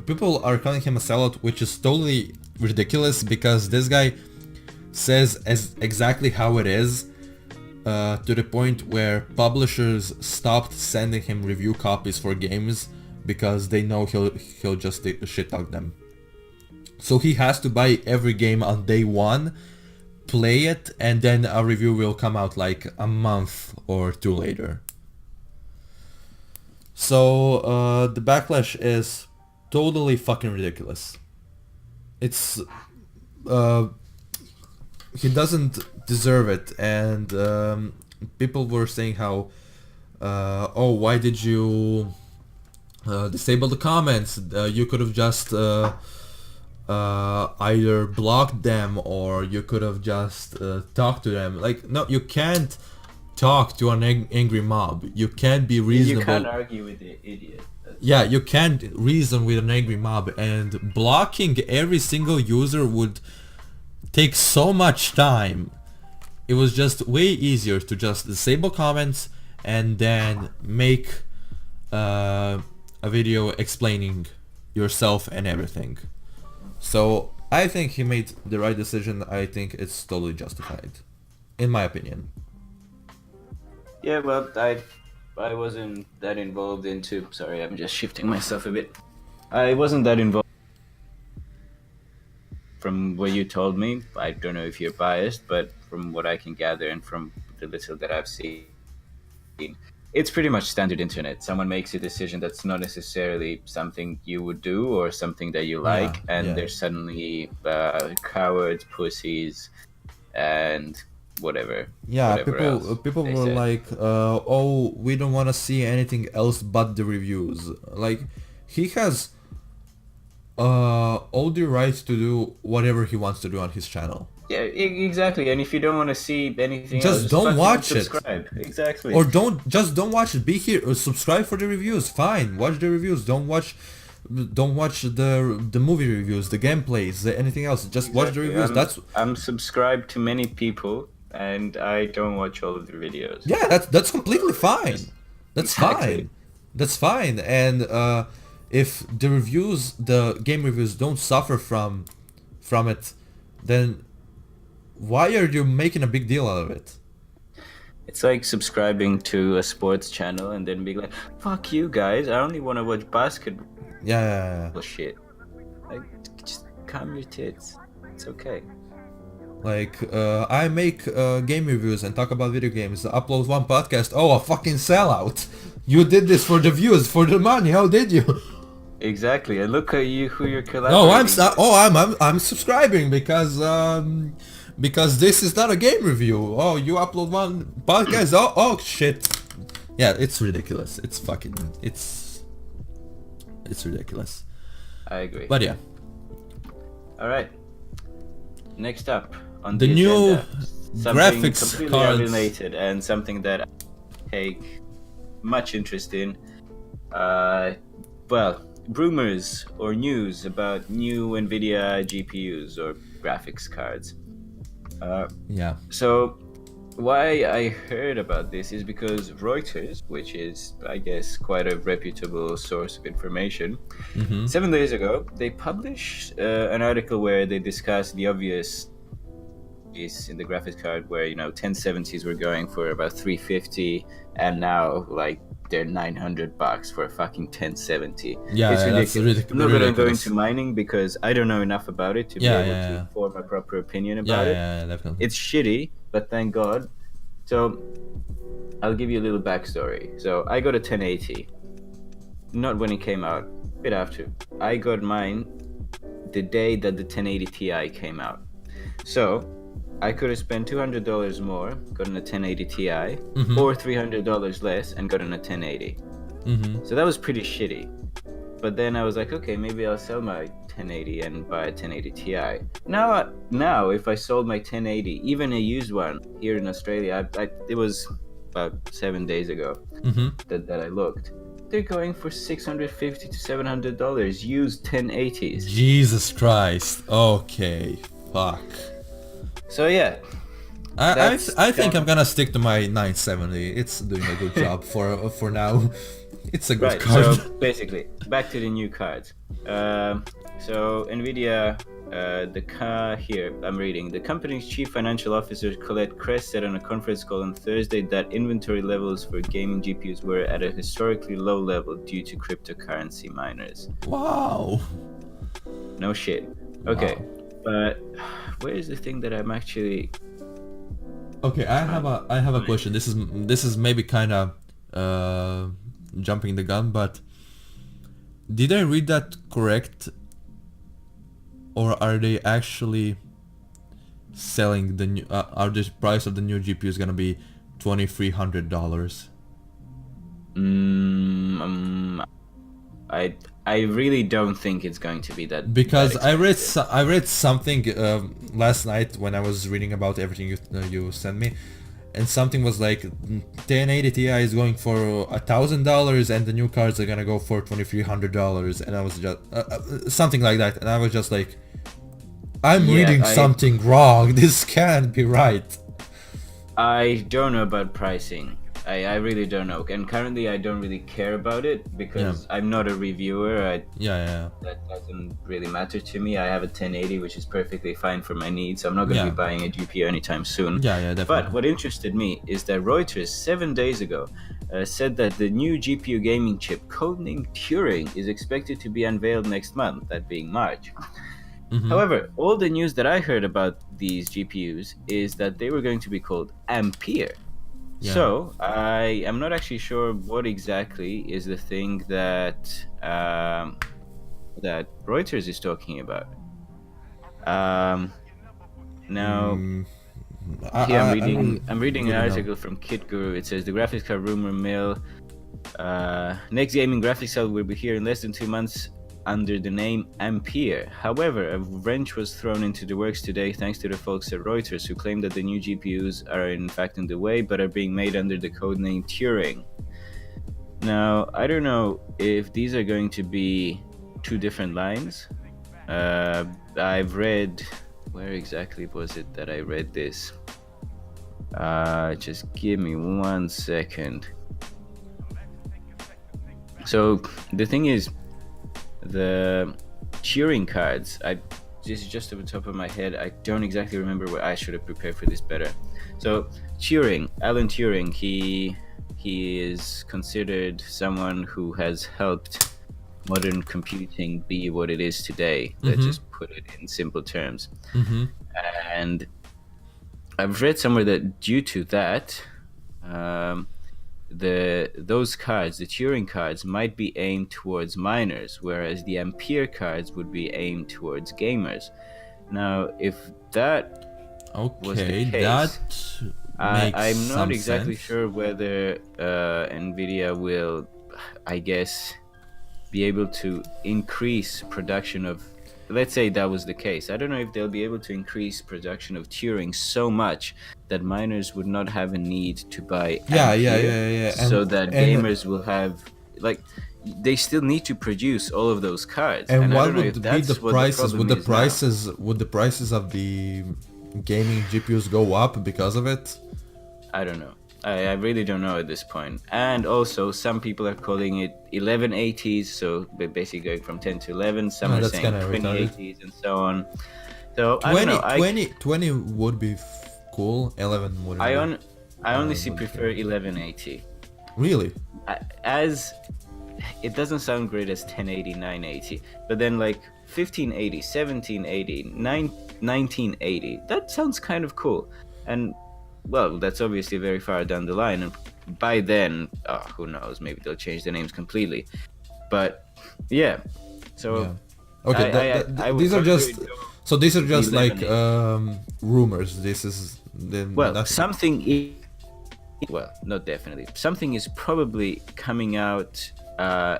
People are calling him a sellout, which is totally ridiculous, because this guy says exactly how it is, to the point where publishers stopped sending him review copies for games because they know he'll just shit talk them. So he has to buy every game on day one, play it, and then a review will come out like a month or two later. So the backlash is totally fucking ridiculous. It's he doesn't deserve it, and people were saying how oh, why did you disable the comments? You could have just either blocked them, or you could have just talked to them. Like, no, you can't talk to an angry mob. You can't be reasonable. You can't argue with the idiot. Yeah, you can't reason with an angry mob, and blocking every single user would take so much time. It was just way easier to just disable comments and then make a video explaining yourself and everything. So I think he made the right decision. I think it's totally justified, in my opinion. Yeah, well, I wasn't that involved into... Sorry, I'm just shifting myself a bit. I wasn't that involved from what you told me. I don't know if you're biased, but from what I can gather and from the little that I've seen, it's pretty much standard internet. Someone makes a decision that's not necessarily something you would do or something that you like, and there's suddenly cowards, pussies, and whatever. Yeah, people were said. Like, oh, we don't want to see anything else but the reviews. Like, he has all the rights to do whatever he wants to do on his channel. Yeah, exactly. And if you don't want to see anything else, Just just don't fucking watch it. unsubscribe. Exactly. Or don't watch it. Be here or subscribe for the reviews. Fine, watch the reviews. Don't watch the movie reviews, the gameplays, anything else. Just watch the Exactly. reviews. That's I'm subscribed to many people, and I don't watch all of the videos. yeah. That's completely So it's fine. just That's exactly. fine. That's fine. And if the reviews, the game reviews, don't suffer from it, then why are you making a big deal out of it? It's like subscribing to a sports channel and then being like, "Fuck you guys! I only want to watch basketball Yeah, yeah, yeah. shit." Like, just calm your tits. It's okay. Like, I make game reviews and talk about video games. Upload one podcast. Oh, a fucking sellout! You did this for the views, for the money. How did you? Exactly. And look at you, who you're No, collaborating with. I'm subscribing because this is not a game review. Oh, you upload one podcast. Oh shit. Yeah, it's ridiculous. It's ridiculous. I agree. But yeah, All right. Next up on the the new agenda, something graphics completely cards. unrelated and something that I take much interest in. Well, rumors or news about new Nvidia GPUs or graphics cards. Yeah. So, why I heard about this is because Reuters, which is, I guess, quite a reputable source of information, 7 days ago, they published an article where they discussed the obvious is in the graphics card where 1070s were going for about 350 and now like they're $900 for a fucking 1070. Yeah, It's yeah, that's ridiculous. I'm not gonna go ridiculous. into mining because I don't know enough about it to Yeah, be able yeah, to yeah. form a proper opinion Yeah, about it. yeah, definitely. It's shitty, but thank God. So I'll give you a little backstory. So I got a 1080, not when it came out, a bit after. I got mine the day that the 1080 Ti came out. So I could have spent $200 more, gotten a 1080 Ti, or $300 less and gotten a 1080. So that was pretty shitty. But then I was like, okay, maybe I'll sell my 1080 and buy a 1080 Ti. Now, if I sold my 1080, even a used one here in Australia, it was about 7 days ago that I looked. They're going for $650 to $700 used 1080s. Jesus Christ. Okay. Fuck. So yeah, I think I'm gonna stick to my 970. It's doing a good job for now. It's a good right. card. So basically, back to the new cards. So Nvidia, here I'm reading. The company's chief financial officer Colette Kress said on a conference call on Thursday that inventory levels for gaming GPUs were at a historically low level due to cryptocurrency miners. Wow. No shit. Okay, Wow. but where is the thing that I'm actually? Okay, I have a question. This is maybe kind of jumping the gun, but did I read that correct? Or are they actually selling the new? Are the price of the new GPU is gonna be $2,300? I really don't think it's going to be that. Because that I read something last night when I was reading about everything you sent me, and something was like 1080 Ti is going for $1,000 and the new cards are gonna go for $2,300, and I was just something like that, and I was just like, I'm reading something wrong. This can't be right. I don't know about pricing. I really don't know, and currently I don't really care about it because I'm not a reviewer. That doesn't really matter to me. I have a 1080, which is perfectly fine for my needs. I'm not going to be buying a GPU anytime soon. Definitely. But what interested me is that Reuters 7 days ago said that the new GPU gaming chip, codenamed Turing, is expected to be unveiled next month, that being March. However, all the news that I heard about these GPUs is that they were going to be called Ampere. So I am not actually sure what exactly is the thing that that Reuters is talking about. Now, here I'm reading an article from Kit Guru. It says the graphics card rumor mill. Next gaming graphics card will be here in less than 2 months. under the name Ampere. However, a wrench was thrown into the works today thanks to the folks at Reuters, who claim that the new GPUs are in fact in the way, but are being made under the codename Turing. Now, I don't know if these are going to be two different lines. I've read... Where exactly was it that I read this? Just give me 1 second. So the thing is, the Turing cards, this is just off the top of my head, I don't exactly remember what I should have prepared for this better. So Turing, Alan Turing, he is considered someone who has helped modern computing be what it is today. Let's just put it in simple terms. And I've read somewhere that due to that, those cards, the Turing cards, might be aimed towards miners, whereas the Ampere cards would be aimed towards gamers. Now, if that was the case, I'm not exactly sure whether Nvidia will, I guess, be able to increase production of... Let's say that was the case. I don't know if they'll be able to increase production of Turing so much that miners would not have a need to buy Ampere, so that gamers will have, like, they still need to produce all of those cards. And what would be the prices? Would the prices of the gaming GPUs go up because of it? I don't know. I really don't know at this point. And also, some people are calling it 1180s, so they're basically going from 10 to 11. Some are saying 2080s and so on. So 20 would be cool. 11 would. I honestly prefer 1180. Really? As it doesn't sound great as 1080, 980, but then like 1580, 1780, 1980. That sounds kind of cool. And well, that's obviously very far down the line, and by then, who knows? Maybe they'll change the names completely. But yeah, so okay, these are just like rumors. This is something. Well, not definitely. Something is probably coming out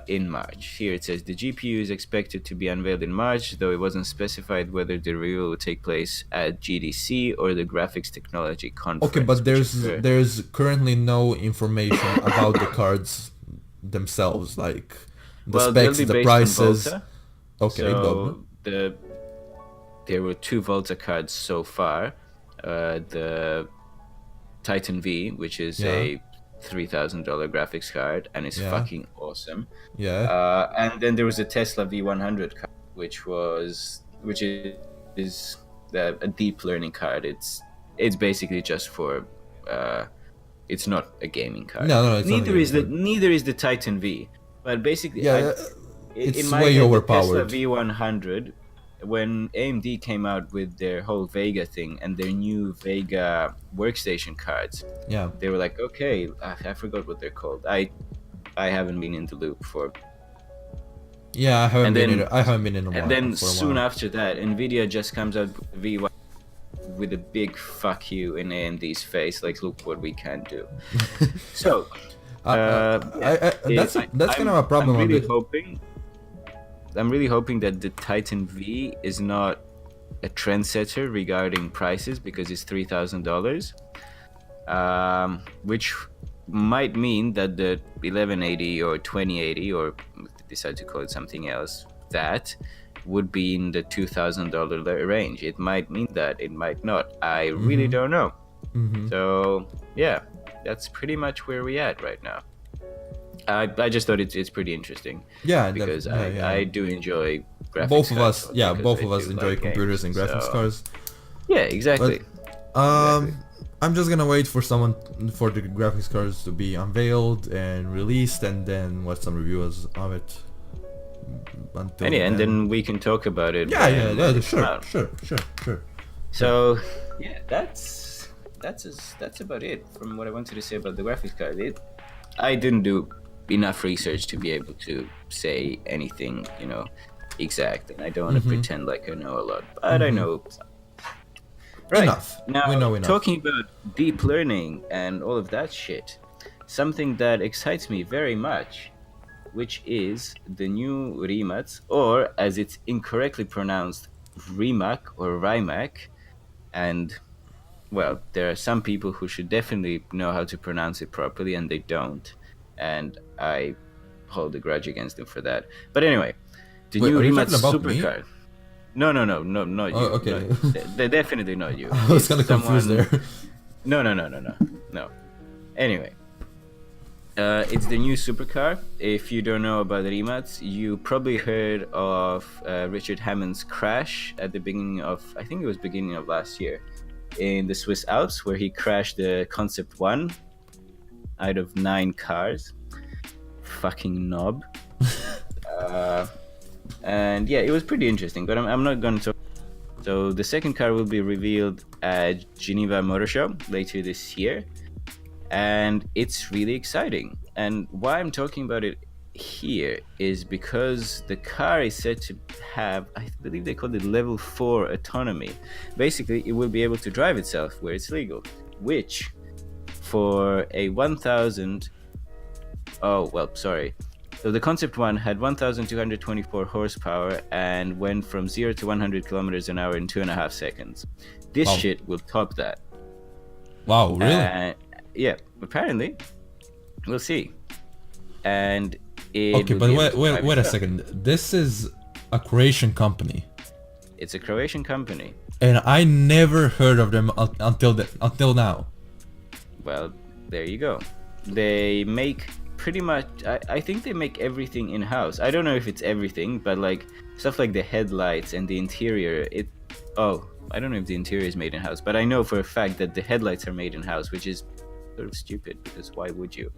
in March. Here it says the GPU is expected to be unveiled in March, though it wasn't specified whether the reveal will take place at GDC or the Graphics Technology Conference. Okay, but there's currently no information about the cards themselves, like the specs, the prices. Okay, so there were 2 Volta cards so far. The Titan V, which is a $3,000 graphics card, and it's fucking awesome. And then there was a Tesla V100 card, which is a deep learning card. It's basically just for it's not a gaming card. No, neither is the Titan V. But basically, it's way overpowered. The Tesla V100, when AMD came out with their whole Vega thing and their new Vega workstation cards, they were like, okay, I forgot what they're called. I haven't been in the loop for. Yeah, I haven't been in a while. And then soon after that, Nvidia just comes out with V1 with a big fuck you in AMD's face, like, look what we can do. So that's kind of a problem. I'm really hoping that the Titan V is not a trendsetter regarding prices, because it's $3,000, which might mean that the 1180 or 2080, or decide to call it something else, that would be in the $2,000 range. It might mean that, it might not. I really don't know. So yeah, that's pretty much where we're at right now. I just thought it's pretty interesting. Yeah, because I do enjoy graphics. Both of us enjoy computers and graphics cards. Yeah, exactly. But, I'm just gonna wait for the graphics cards to be unveiled and released, and then watch some reviews of it. And then we can talk about it. Sure. So yeah, that's about it from what I wanted to say about the graphics card. I didn't do enough research to be able to say anything, exact, and I don't want to pretend like I know a lot, but I know some. Right. Enough. Now, we know enough. Talking about deep learning and all of that shit, something that excites me very much which is the new Rimac, or as it's incorrectly pronounced, Rimac or Rimac. And well, there are some people who should definitely know how to pronounce it properly, and they don't. And I hold a grudge against them for that. But anyway, the Wait, new are you Rimac talking about me? supercar. No, not Oh, you. okay. No, they're definitely not you. I was kind of confused there. No. Anyway, it's the new supercar. If you don't know about the Rimac, you probably heard of Richard Hammond's crash at the beginning of, I think it was beginning of last year, in the Swiss Alps, where he crashed the Concept 1 out of 9 cars. Fucking knob. And yeah, it was pretty interesting, but I'm not going to talk. So the second car will be revealed at Geneva Motor Show later this year, and it's really exciting. And why I'm talking about it here is because the car is said to have, I believe they call it level 4 autonomy. Basically, it will be able to drive itself where it's legal, which for a 1,000... Oh, well, sorry. So the Concept 1 had 1,224 horsepower and went from 0 to 100 kilometers an hour in 2.5 seconds. This shit will top that. Wow, really? Yeah, apparently. We'll see. And okay, but wait a second. This is a Croatian company. It's a Croatian company. And I never heard of them until now. Well, there you go. They make pretty much, I think they make everything in-house. I don't know if it's everything, but like stuff like the headlights and the interior, I don't know if the interior is made in-house, but I know for a fact that the headlights are made in-house, which is sort of stupid, because why would you?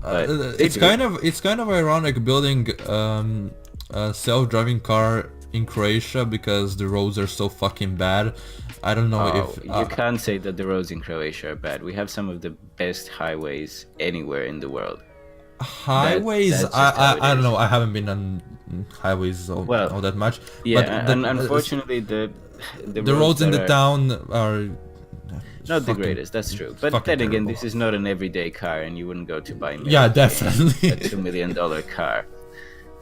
It's kind of ironic building a self-driving car in Croatia because the roads are so fucking bad. I don't know if you can't say that the roads in Croatia are bad. We have some of the best highways anywhere in the world. Highways, I don't know. I haven't been on highways all that much. Yeah, but unfortunately the roads in the town are not the greatest. That's true. But then again, this is not an everyday car, and you wouldn't go to buy definitely a $2 million car.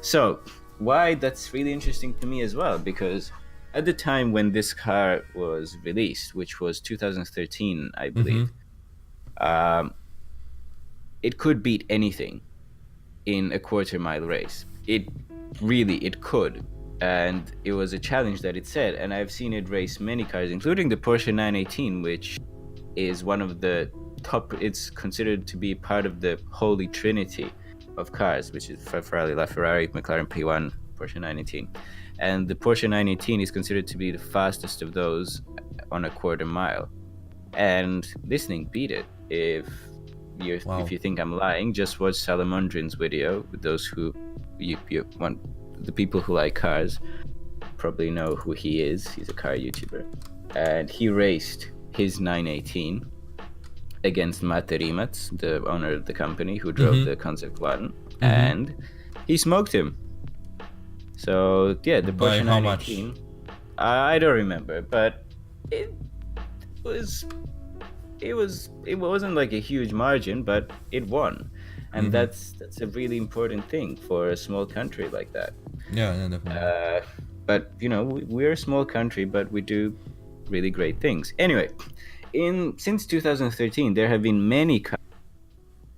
So why that's really interesting to me as well, because at the time when this car was released, which was 2013, I believe, it could beat anything in a quarter-mile race. It could. And it was a challenge that it set. And I've seen it race many cars, including the Porsche 918, which is one of the top. It's considered to be part of the holy trinity of cars, which is Ferrari, McLaren P1, Porsche 918. And the Porsche 918 is considered to be the fastest of those on a quarter mile. And this thing beat it. If you think I'm lying, just watch Salamandrin's video. With those who the people who like cars probably know who he is. He's a car YouTuber, and he raced his 918 against Mate Rimac, the owner of the company who drove the Concept 1, and he smoked him. So yeah, the Porsche 918. I don't remember, but it wasn't like a huge margin, but it won. And that's a really important thing for a small country like that. Yeah, definitely. But we're a small country, but we do really great things. Anyway, since 2013, there have been many cars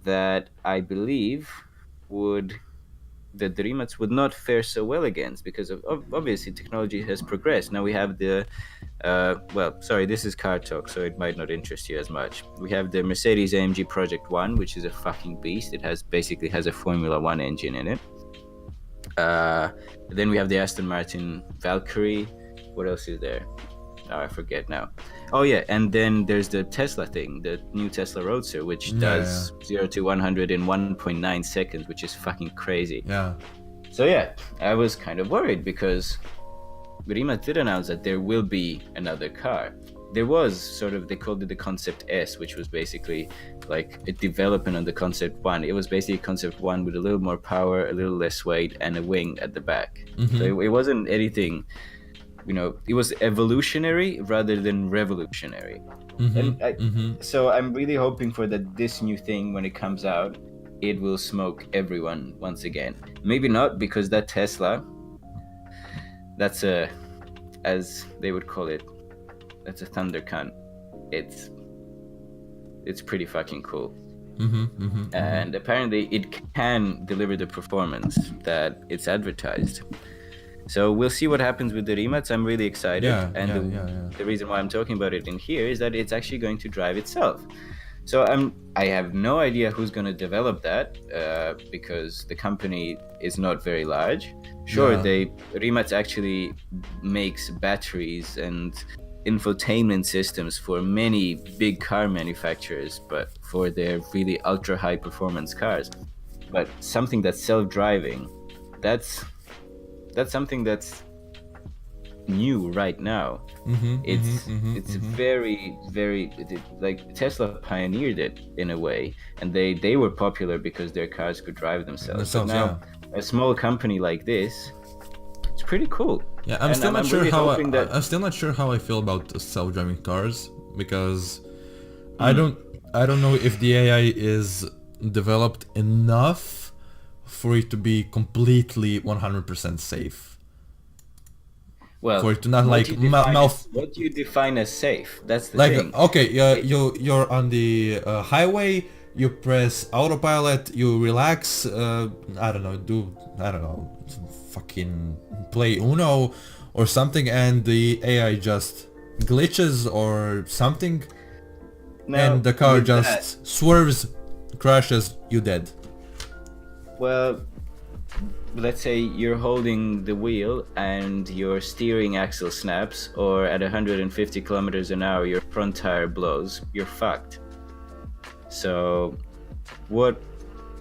that I believe that the Rimac would not fare so well against, because obviously technology has progressed. Now we have the this is car talk, so it might not interest you as much. We have the Mercedes AMG Project 1, which is a fucking beast. It has a Formula 1 engine in it. Then we have the Aston Martin Valkyrie. What else is there? I forget now. Oh yeah, and then there's the Tesla thing, the new Tesla Roadster, which does 0 to 100 in 1.9 seconds, which is fucking crazy. Yeah. So yeah, I was kind of worried because Rimac did announce that there will be another car. There was they called it the Concept S, which was basically like a development on the Concept 1. It was basically Concept 1 with a little more power, a little less weight, and a wing at the back. So it wasn't anything, it was evolutionary rather than revolutionary. So I'm really hoping for that this new thing, when it comes out, it will smoke everyone once again. Maybe not, because that Tesla, that's a, as they would call it, that's a thunder cunt. It's pretty fucking cool. And apparently it can deliver the performance that it's advertised. So we'll see what happens with the Rimac. I'm really excited. The reason why I'm talking about it in here is that it's actually going to drive itself. So I have no idea who's going to develop that, because the company is not very large. Sure, Rimac actually makes batteries and infotainment systems for many big car manufacturers, but for their really ultra high performance cars. But something that's self-driving, that's something that's new right now. It's very, very, like, Tesla pioneered it in a way, and they were popular because their cars could drive themselves. But now a small company like this, it's pretty cool. Yeah, I'm still not sure how I feel about self-driving cars, because I don't know if the AI is developed enough for it to be completely 100% safe. Well, for it to not what do you define as safe? That's the thing. Okay, you're on the highway, you press autopilot, you relax, fucking play Uno or something, and the AI just glitches or something, and the car just swerves, crashes, you dead. Well, let's say you're holding the wheel and your steering axle snaps, or at 150 kilometers an hour your front tire blows, you're fucked. So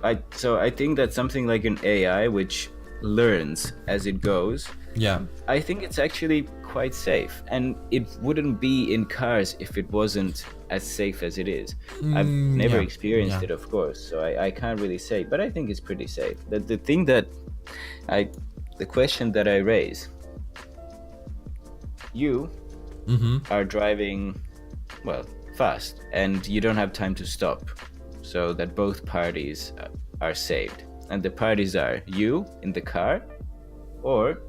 I think that something like an AI which learns as it goes, I think it's actually quite safe, and it wouldn't be in cars if it wasn't as safe as it is. I've never experienced it, of course, so I can't really say, but I think it's pretty safe. The question that I raise, you are driving, well, fast, and you don't have time to stop, so that both parties are saved. And the parties are you in the car, or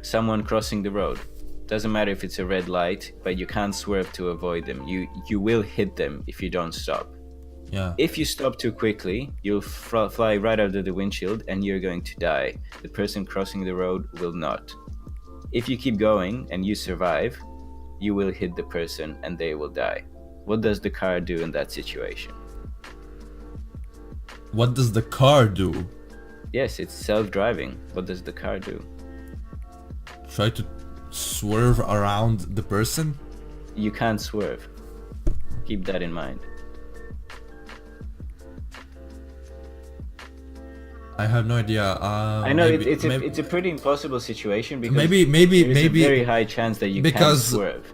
someone crossing the road. Doesn't matter if it's a red light, but you can't swerve to avoid them. You will hit them if you don't stop. Yeah. If you stop too quickly, you'll fly right out of the windshield and you're going to die. The person crossing the road will not. If you keep going and you survive, you will hit the person and they will die. What does the car do in that situation? What does the car do? Yes, it's self-driving. What does the car do? Try to swerve around the person? You can't swerve. Keep that in mind. I have no idea. I know it's a pretty impossible situation, because maybe there's a very high chance that you can't swerve.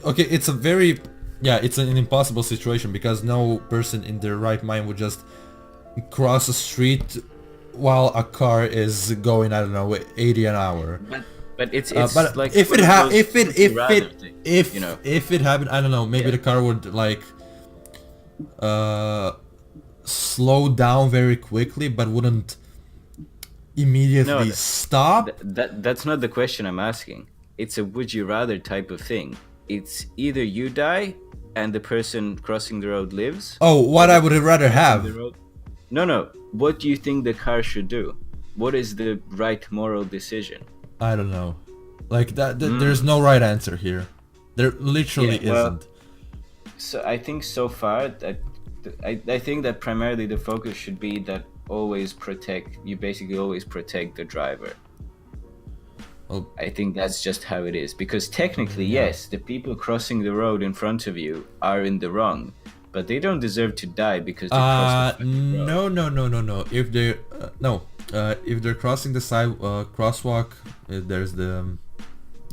Okay, it's an impossible situation, because no person in their right mind would just cross a street while a car is going, I don't know, 80 an hour. But it's but like if it happened, I don't know, maybe the car would like slow down very quickly, but wouldn't immediately stop. That's not the question I'm asking. It's a would you rather type of thing. It's either you die and the person crossing the road lives. Oh, what I would rather have. No. What do you think the car should do? What is the right moral decision? I don't know. Like that. There's no right answer here. There literally isn't. So I think so far that I think that primarily the focus should be that you basically always protect the driver. Well, I think that's just how it is, because technically, yes, the people crossing the road in front of you are in the wrong, but they don't deserve to die because they crossed the road. No. If they're crossing the side crosswalk, there's the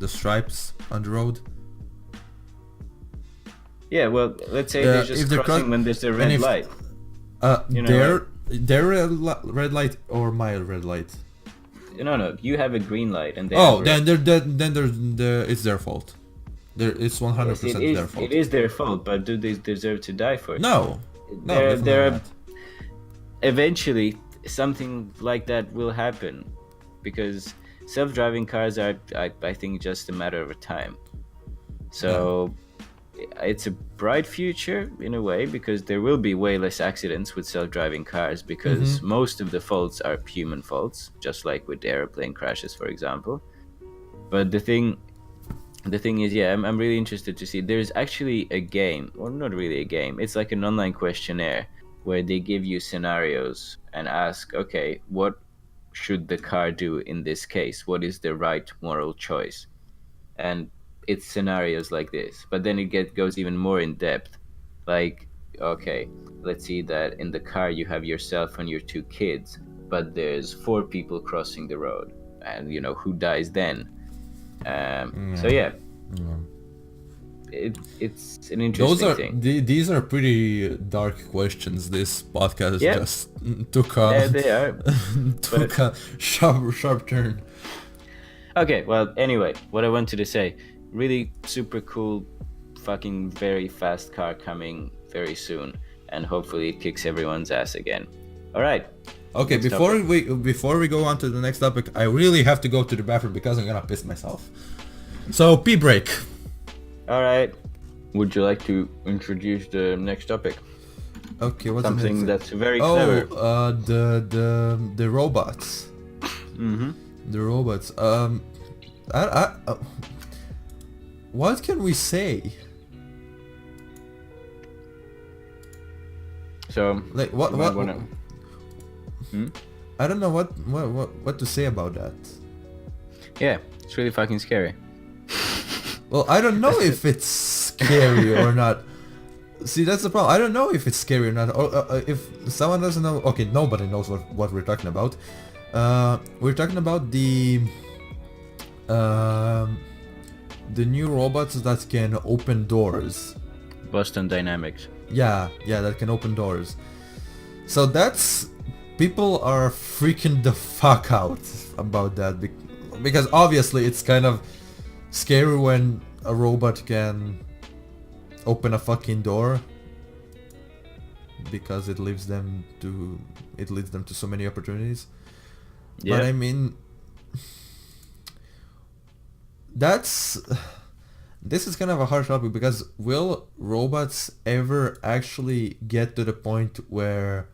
stripes on the road. Yeah, well, let's say they're just crossing when there's a red light. Their red light or my red light? No, you have a green light and they it's their fault. It's 100% their fault. It is their fault, but do they deserve to die for it? No. eventually something like that will happen, because self-driving cars are, I think, just a matter of time. So it's a bright future in a way, because there will be way less accidents with self-driving cars, because most of the faults are human faults, just like with airplane crashes, for example. But the thing is, yeah, I'm really interested to see. There's actually a game, or not really a game, it's like an online questionnaire where they give you scenarios and ask, okay, what should the car do in this case? What is the right moral choice? And it's scenarios like this, but then it goes even more in depth. Like, okay, let's see that in the car you have yourself and your two kids, but there's four people crossing the road, and who dies then? So yeah, it's an interesting thing. These are pretty dark questions. This podcast just took they are. took a sharp turn. Okay, well, anyway, what I wanted to say, really super cool, fucking very fast car coming very soon, and hopefully it kicks everyone's ass again. All right. Okay, before we go on to the next topic, I really have to go to the bathroom because I'm gonna piss myself. So, pee break. All right. Would you like to introduce the next topic? Okay, what's something that's very clever? Oh, the robots. Mm-hmm. The robots. What can we say? So, like what? I don't know what to say about that. Yeah, it's really fucking scary. Well, I don't know if it's scary or not. See, that's the problem. I don't know if it's scary or not. Or if someone doesn't know, okay, nobody knows what we're talking about. We're talking about the new robots that can open doors. Boston Dynamics. Yeah, that can open doors. So that's, people are freaking the fuck out about that, because obviously it's kind of scary when a robot can open a fucking door, because it leads them to so many opportunities. Yeah. But I mean, this is kind of a hard topic, because will robots ever actually get to the point where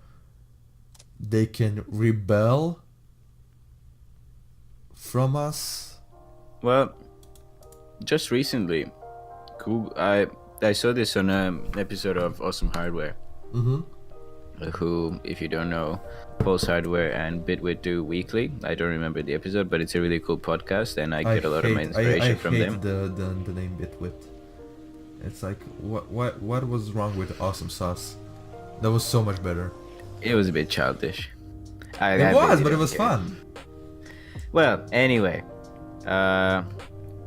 they can rebel from us? Well, just recently, I saw this on an episode of Awesome Hardware. Mm-hmm. Who, if you don't know, Pulse Hardware and Bitwit do weekly. I don't remember the episode, but it's a really cool podcast, and I get a lot of my inspiration from them. I hate the name Bitwit. It's like, what was wrong with Awesome Sauce? That was so much better. It was a bit childish. But it was fun. Well, anyway,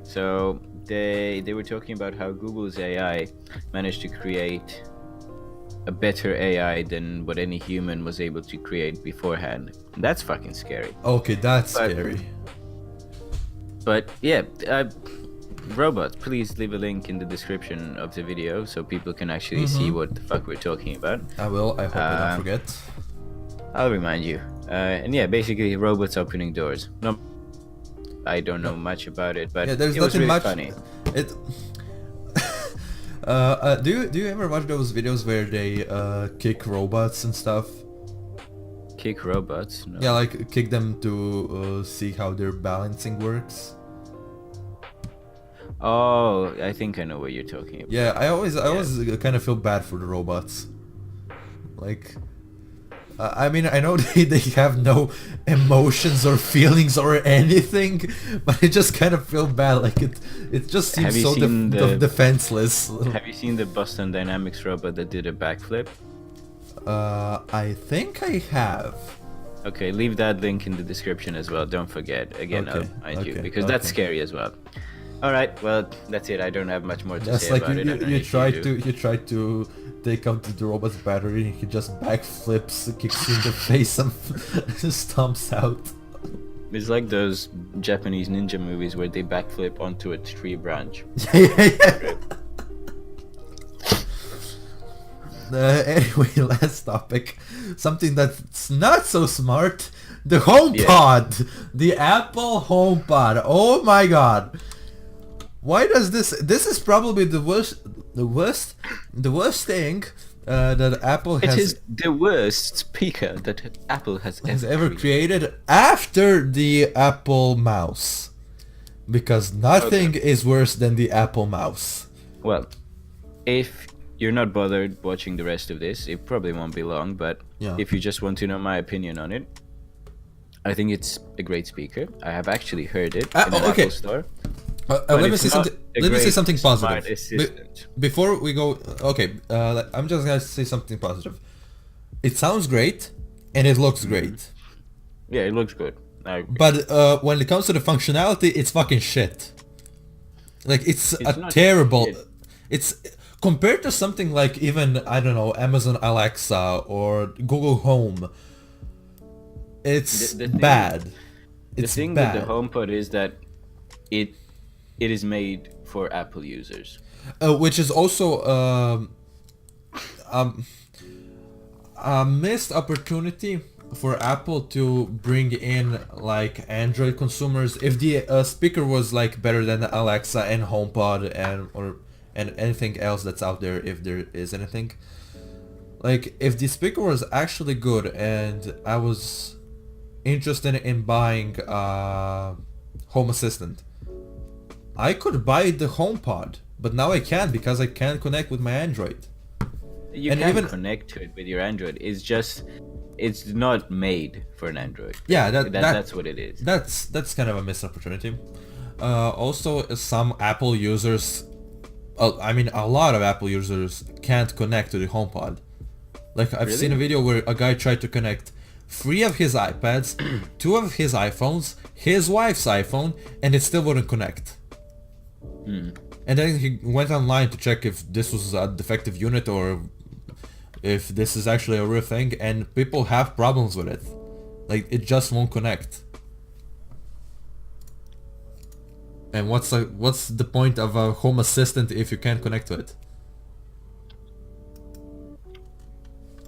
so they were talking about how Google's AI managed to create a better AI than what any human was able to create beforehand. That's fucking scary. Okay, that's scary. But yeah, robots, please leave a link in the description of the video so people can actually see what the fuck we're talking about. I will. I hope I don't forget. I'll remind you. And yeah, basically robots opening doors. No, I don't know much about it, but there's it was really much. Funny. Do you ever watch those videos where they kick robots and stuff? Kick robots? No. Yeah, like kick them to see how their balancing works. Oh, I think I know what you're talking about. Yeah, I always kind of feel bad for the robots. Like, I mean, I know they have no emotions or feelings or anything, but I just kind of feel bad. Like it just seems so defenseless. Have you seen the Boston Dynamics robot that did a backflip? I think I have. Okay, leave that link in the description as well. Don't forget. Again, I'll remind you, because that's scary as well. All right, well, that's it. I don't have much more to say about it. You try to take out the robot's battery, and he just backflips, kicks you in the face, and stomps out. It's like those Japanese ninja movies where they backflip onto a tree branch. Anyway, last topic. Something that's not so smart. The HomePod. Yeah. The Apple HomePod. Oh my god. Why does this is probably the worst thing that Apple has... It is the worst speaker that Apple has ever created after the Apple mouse. Because nothing is worse than the Apple mouse. Well, if you're not bothered watching the rest of this, it probably won't be long, but if you just want to know my opinion on it, I think it's a great speaker. I have actually heard it in an Apple store. Let me say something positive. Before we go, I'm just gonna say something positive. It sounds great, and it looks great. Yeah, it looks good. But when it comes to the functionality, it's fucking shit. Like it's terrible. It's compared to something like even, I don't know, Amazon Alexa or Google Home. It's bad. The thing with the HomePod is that it is made for Apple users, which is also a missed opportunity for Apple to bring in like Android consumers. If the speaker was like better than Alexa and HomePod and anything else that's out there, if there is anything, like if the speaker was actually good and I was interested in buying Home Assistant, I could buy the HomePod, but now I can't because I can't connect with my Android. You can connect to it with your Android. It's not made for an Android. Yeah, that's what it is. That's kind of a missed opportunity. Also, some Apple users, I mean a lot of Apple users can't connect to the HomePod. Like I've seen a video where a guy tried to connect 3 of his iPads, 2 of his iPhones, his wife's iPhone, and it still wouldn't connect. And then he went online to check if this was a defective unit or if this is actually a real thing, and people have problems with it. Like it just won't connect. And what's the point of a Home Assistant if you can't connect to it?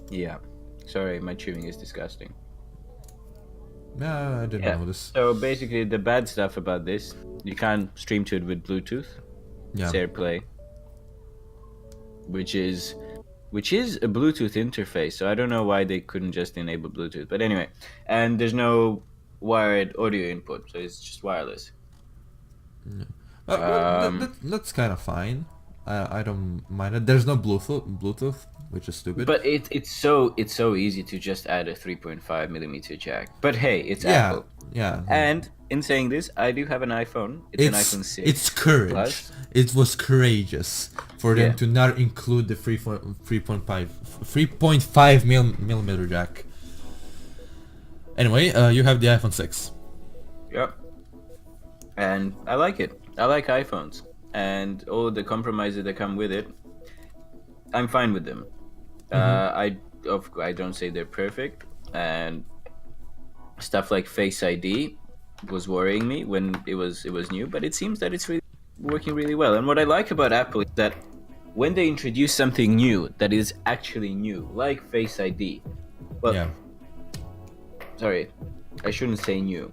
Yeah. Sorry, my chewing is disgusting. I didn't know this. So basically the bad stuff about this, you can't stream to it with Bluetooth. Yeah. It's AirPlay. Which is a Bluetooth interface, so I don't know why they couldn't just enable Bluetooth. But anyway, and there's no wired audio input, so it's just wireless. That's kind of fine. I don't mind it. There's no Bluetooth, which is stupid. But it's so easy to just add a 3.5mm jack. But hey, it's Apple. Yeah. And in saying this, I do have an iPhone. It's an iPhone 6. It's courage. Plus. It was courageous for them to not include the 3.5mm jack. Anyway, you have the iPhone 6. Yep. And I like it. I like iPhones. And all the compromises that come with it, I'm fine with them. I don't say they're perfect, and stuff like Face ID was worrying me when it was new, but it seems that it's really working really well. And what I like about Apple is that when they introduce something new that is actually new, like Face ID, sorry, I shouldn't say new.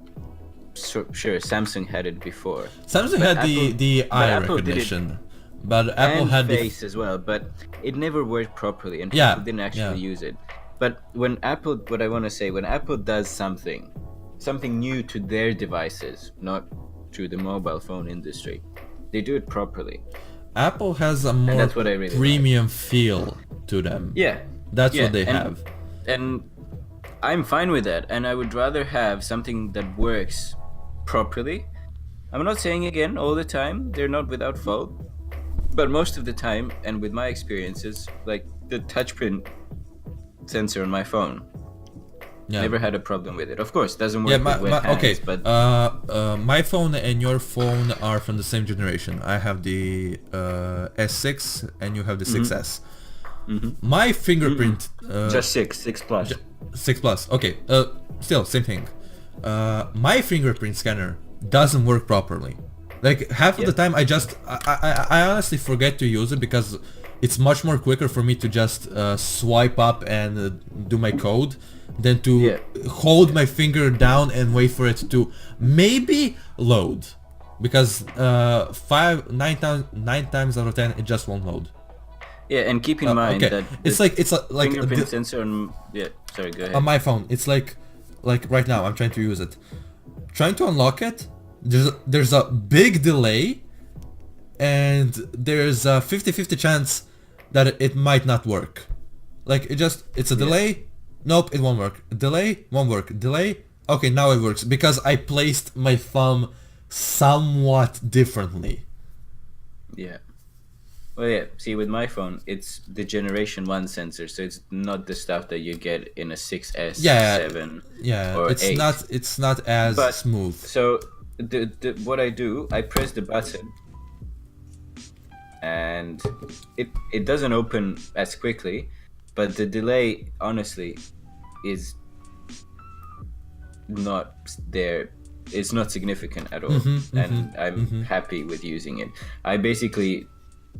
Sure, Samsung had it before. Samsung had the eye recognition, but Apple had face as well. But it never worked properly, and people didn't actually use it. But when Apple does something new to their devices, not to the mobile phone industry, they do it properly. Apple has a more premium feel to them. Yeah, that's what they have. And I'm fine with that. And I would rather have something that works properly. I'm not saying again all the time, they're not without fault, but most of the time, and with my experiences, like the touchprint sensor on my phone, never had a problem with it. Of course, it doesn't work with wet hands, but my phone and your phone are from the same generation. I have the S6 and you have the 6S. My fingerprint just 6 plus. 6 plus. Okay. Still same thing. My fingerprint scanner doesn't work properly. Like half of the time I honestly forget to use it because it's much more quicker for me to just swipe up and do my code than to hold my finger down and wait for it to maybe load, because 9 times out of 10 it just won't load. Yeah, and keep in mind that it's like fingerprint sensor on sorry, go ahead. On my phone, it's like right now I'm trying to use it. Trying to unlock it, there's a big delay, and there's a 50-50 chance that it might not work. Like it's a delay. Nope, it won't work. Delay, won't work. Delay. Okay, now it works because I placed my thumb somewhat differently. Yeah. Well, yeah. See, with my phone, it's the Generation 1 sensor, so it's not the stuff that you get in a 6S, 7, or it's 8. It's not as smooth. So, what I do, I press the button, and it doesn't open as quickly, but the delay, honestly, is not there. It's not significant at all, and I'm happy with using it. I basically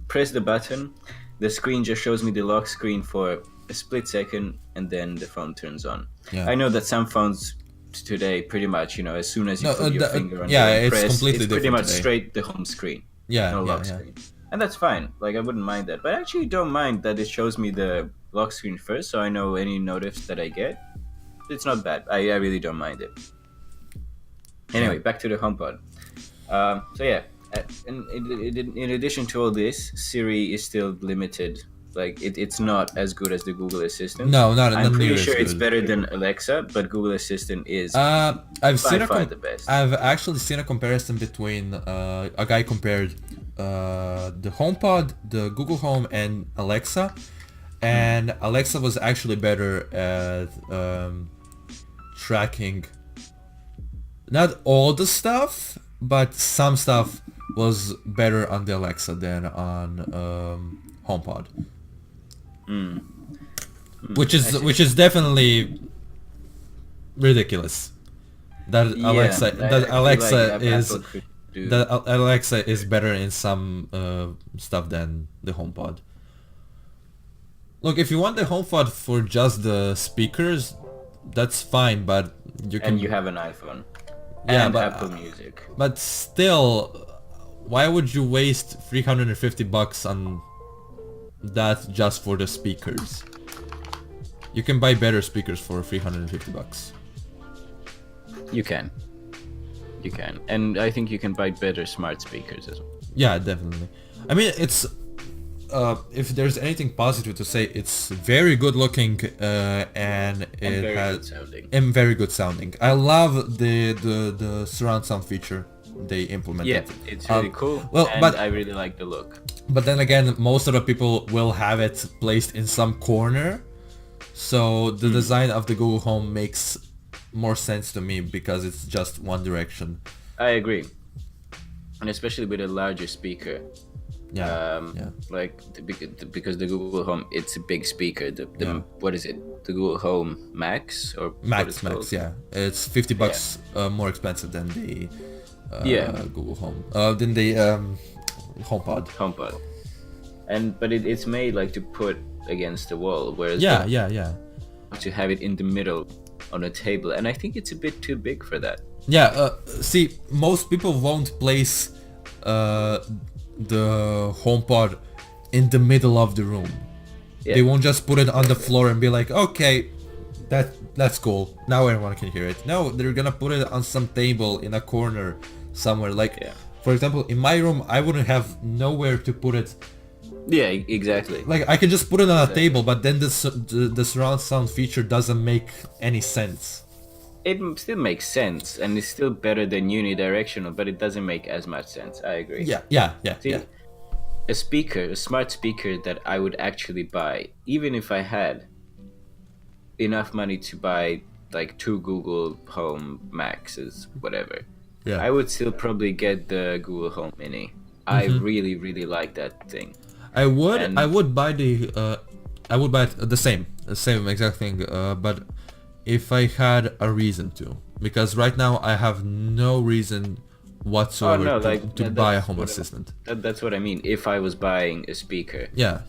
press the button, the screen just shows me the lock screen for a split second, and then the phone turns on. I know that some phones today pretty much, as soon as you put your finger on the press, it's pretty much straight the home screen, no lock screen. And that's fine, like I wouldn't mind that, but I actually don't mind that it shows me the lock screen first, so I know any notifs that I get. It's not bad. I really don't mind it. Anyway, back to the HomePod. So yeah, in addition to all this, Siri is still limited. Like it's not as good as the Google Assistant. No, I'm pretty sure it's better than Alexa, but Google Assistant is I've seen the best. I've actually seen a comparison between a guy compared the HomePod, the Google Home, and Alexa, and Alexa was actually better at tracking not all the stuff, but some stuff was better on the Alexa than on HomePod. Which is definitely ridiculous. That Alexa is better in some stuff than the HomePod. Look, if you want the HomePod for just the speakers, that's fine, but you can. And you have an iPhone. And Apple Music. But still, why would you waste $350 on that just for the speakers? You can buy better speakers for $350. You can, and I think you can buy better smart speakers as well. Yeah, definitely. I mean, it's if there's anything positive to say, it's very good looking and very good sounding. I love the surround sound feature they implemented. Yeah, it's really cool. Well, but I really like the look. But then again, most of the people will have it placed in some corner, so the design of the Google Home makes more sense to me because it's just one direction. I agree, and especially with a larger speaker. Like because the Google Home, it's a big speaker. What is it? The Google Home Max or Max? Yeah, it's $50 more expensive than the Google Home. Than the HomePod. But it's made like to put against the wall, whereas to have it in the middle on a table, and I think it's a bit too big for that. See, most people won't place the HomePod in the middle of the room. They won't just put it on the floor and be like, okay, that's cool, now everyone can hear it. No, they're gonna put it on some table in a corner somewhere. For example, in my room, I wouldn't have nowhere to put it. Yeah, exactly. Like I can just put it on a table, but then the surround sound feature doesn't make any sense. It still makes sense, and it's still better than unidirectional, but it doesn't make as much sense. I agree. See, a smart speaker that I would actually buy, even if I had enough money to buy like 2 Google Home Maxes, whatever. I would still probably get the Google Home Mini. I really, really like that thing. I would buy the same exact thing, but if I had a reason to, because right now I have no reason whatsoever no, to buy a home assistant. That's what I mean. If I was buying a speaker, Yeah.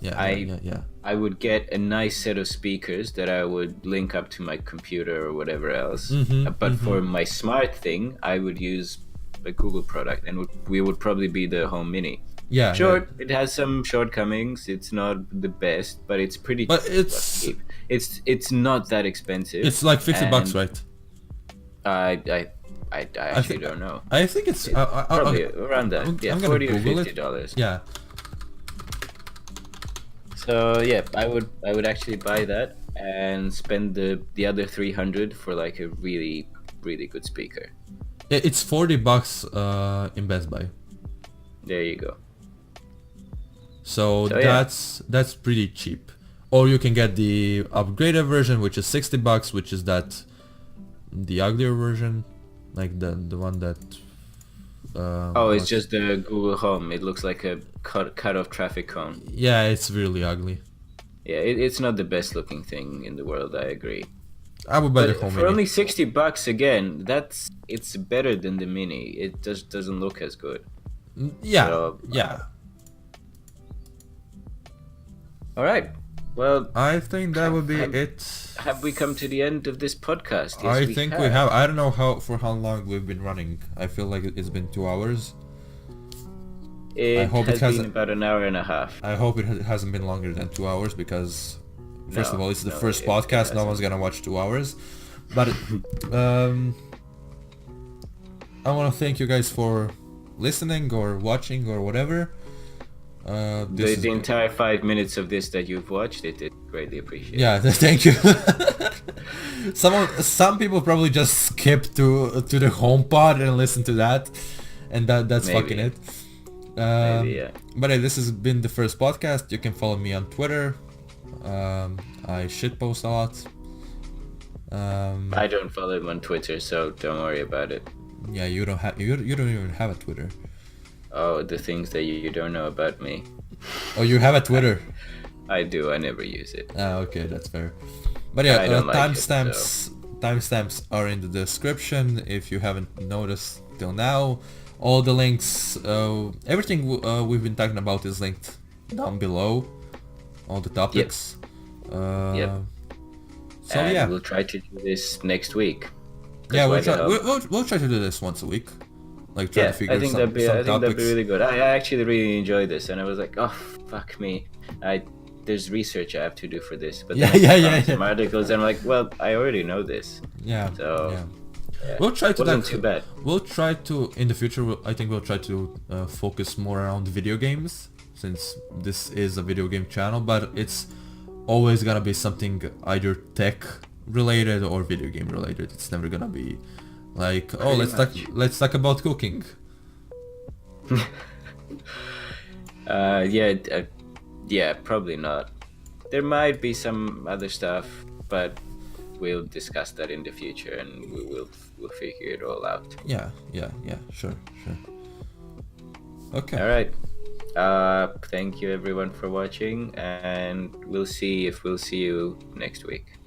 I would get a nice set of speakers that I would link up to my computer or whatever else. But for my smart thing, I would use a Google product, and we would probably be the Home Mini. Yeah. Sure, it has some shortcomings. It's not the best, but it's pretty. But it's cheap. It's not that expensive. It's like $50, right? I actually don't know. I think it's probably around that. Yeah, $40 or $50. Yeah. So yeah, I would actually buy that and spend the other $300 for like a really good speaker. Yeah, it's $40 in Best Buy. There you go. So that's pretty cheap. Or you can get the upgraded version, which is $60, which is the uglier version, like the one that. It's just the Google Home. It looks like a cut off traffic cone. Yeah, it's really ugly. Yeah, it's not the best looking thing in the world. I agree. I would buy the Home for Mini. only $60 again. It's better than the Mini. It just doesn't look as good. Yeah. So, yeah. All right. Well, I think that would be it. Have we come to the end of this podcast? Yes, I think we have. I don't know for how long we've been running. I feel like it's been 2 hours. It has been about an hour and a half. I hope it hasn't been longer than 2 hours because, first of all, it's the first podcast. No one's gonna watch 2 hours. But I want to thank you guys for listening or watching or whatever. The entire 5 minutes of this that you've watched, it greatly appreciated. Yeah, thank you. Some people probably just skip to the Homepod and listen to that, and that's Maybe. fucking it. Maybe, yeah. But hey, this has been the first podcast. You can follow me on Twitter. I shitpost a lot. I don't follow him on Twitter, so don't worry about it. Yeah, you don't even have a Twitter. Oh, the things that you don't know about me. Oh, you have a Twitter? I do. I never use it. Okay, that's fair. But yeah, timestamps are in the description if you haven't noticed till now. All the links, everything we've been talking about is linked down below. All the topics. Yep. So and yeah, we'll try to do this next week. Yeah, we'll try to do this once a week. Like try to figure I think some that'd be topics. really good. I actually really enjoyed this, and I was like, oh fuck me, there's research I have to do for this. But then I found some articles, and I'm like, well, I already know this. Yeah. So yeah. We'll try to. Wasn't too bad. We'll try to in the future. I think we'll try to focus more around video games, since this is a video game channel. But it's always gonna be something either tech related or video game related. It's never gonna be like, oh, let's talk about cooking. Yeah, probably not. There might be some other stuff, but we'll discuss that in the future, and we'll figure it all out. Yeah, sure. Okay. All right. Thank you everyone for watching, and we'll see you next week.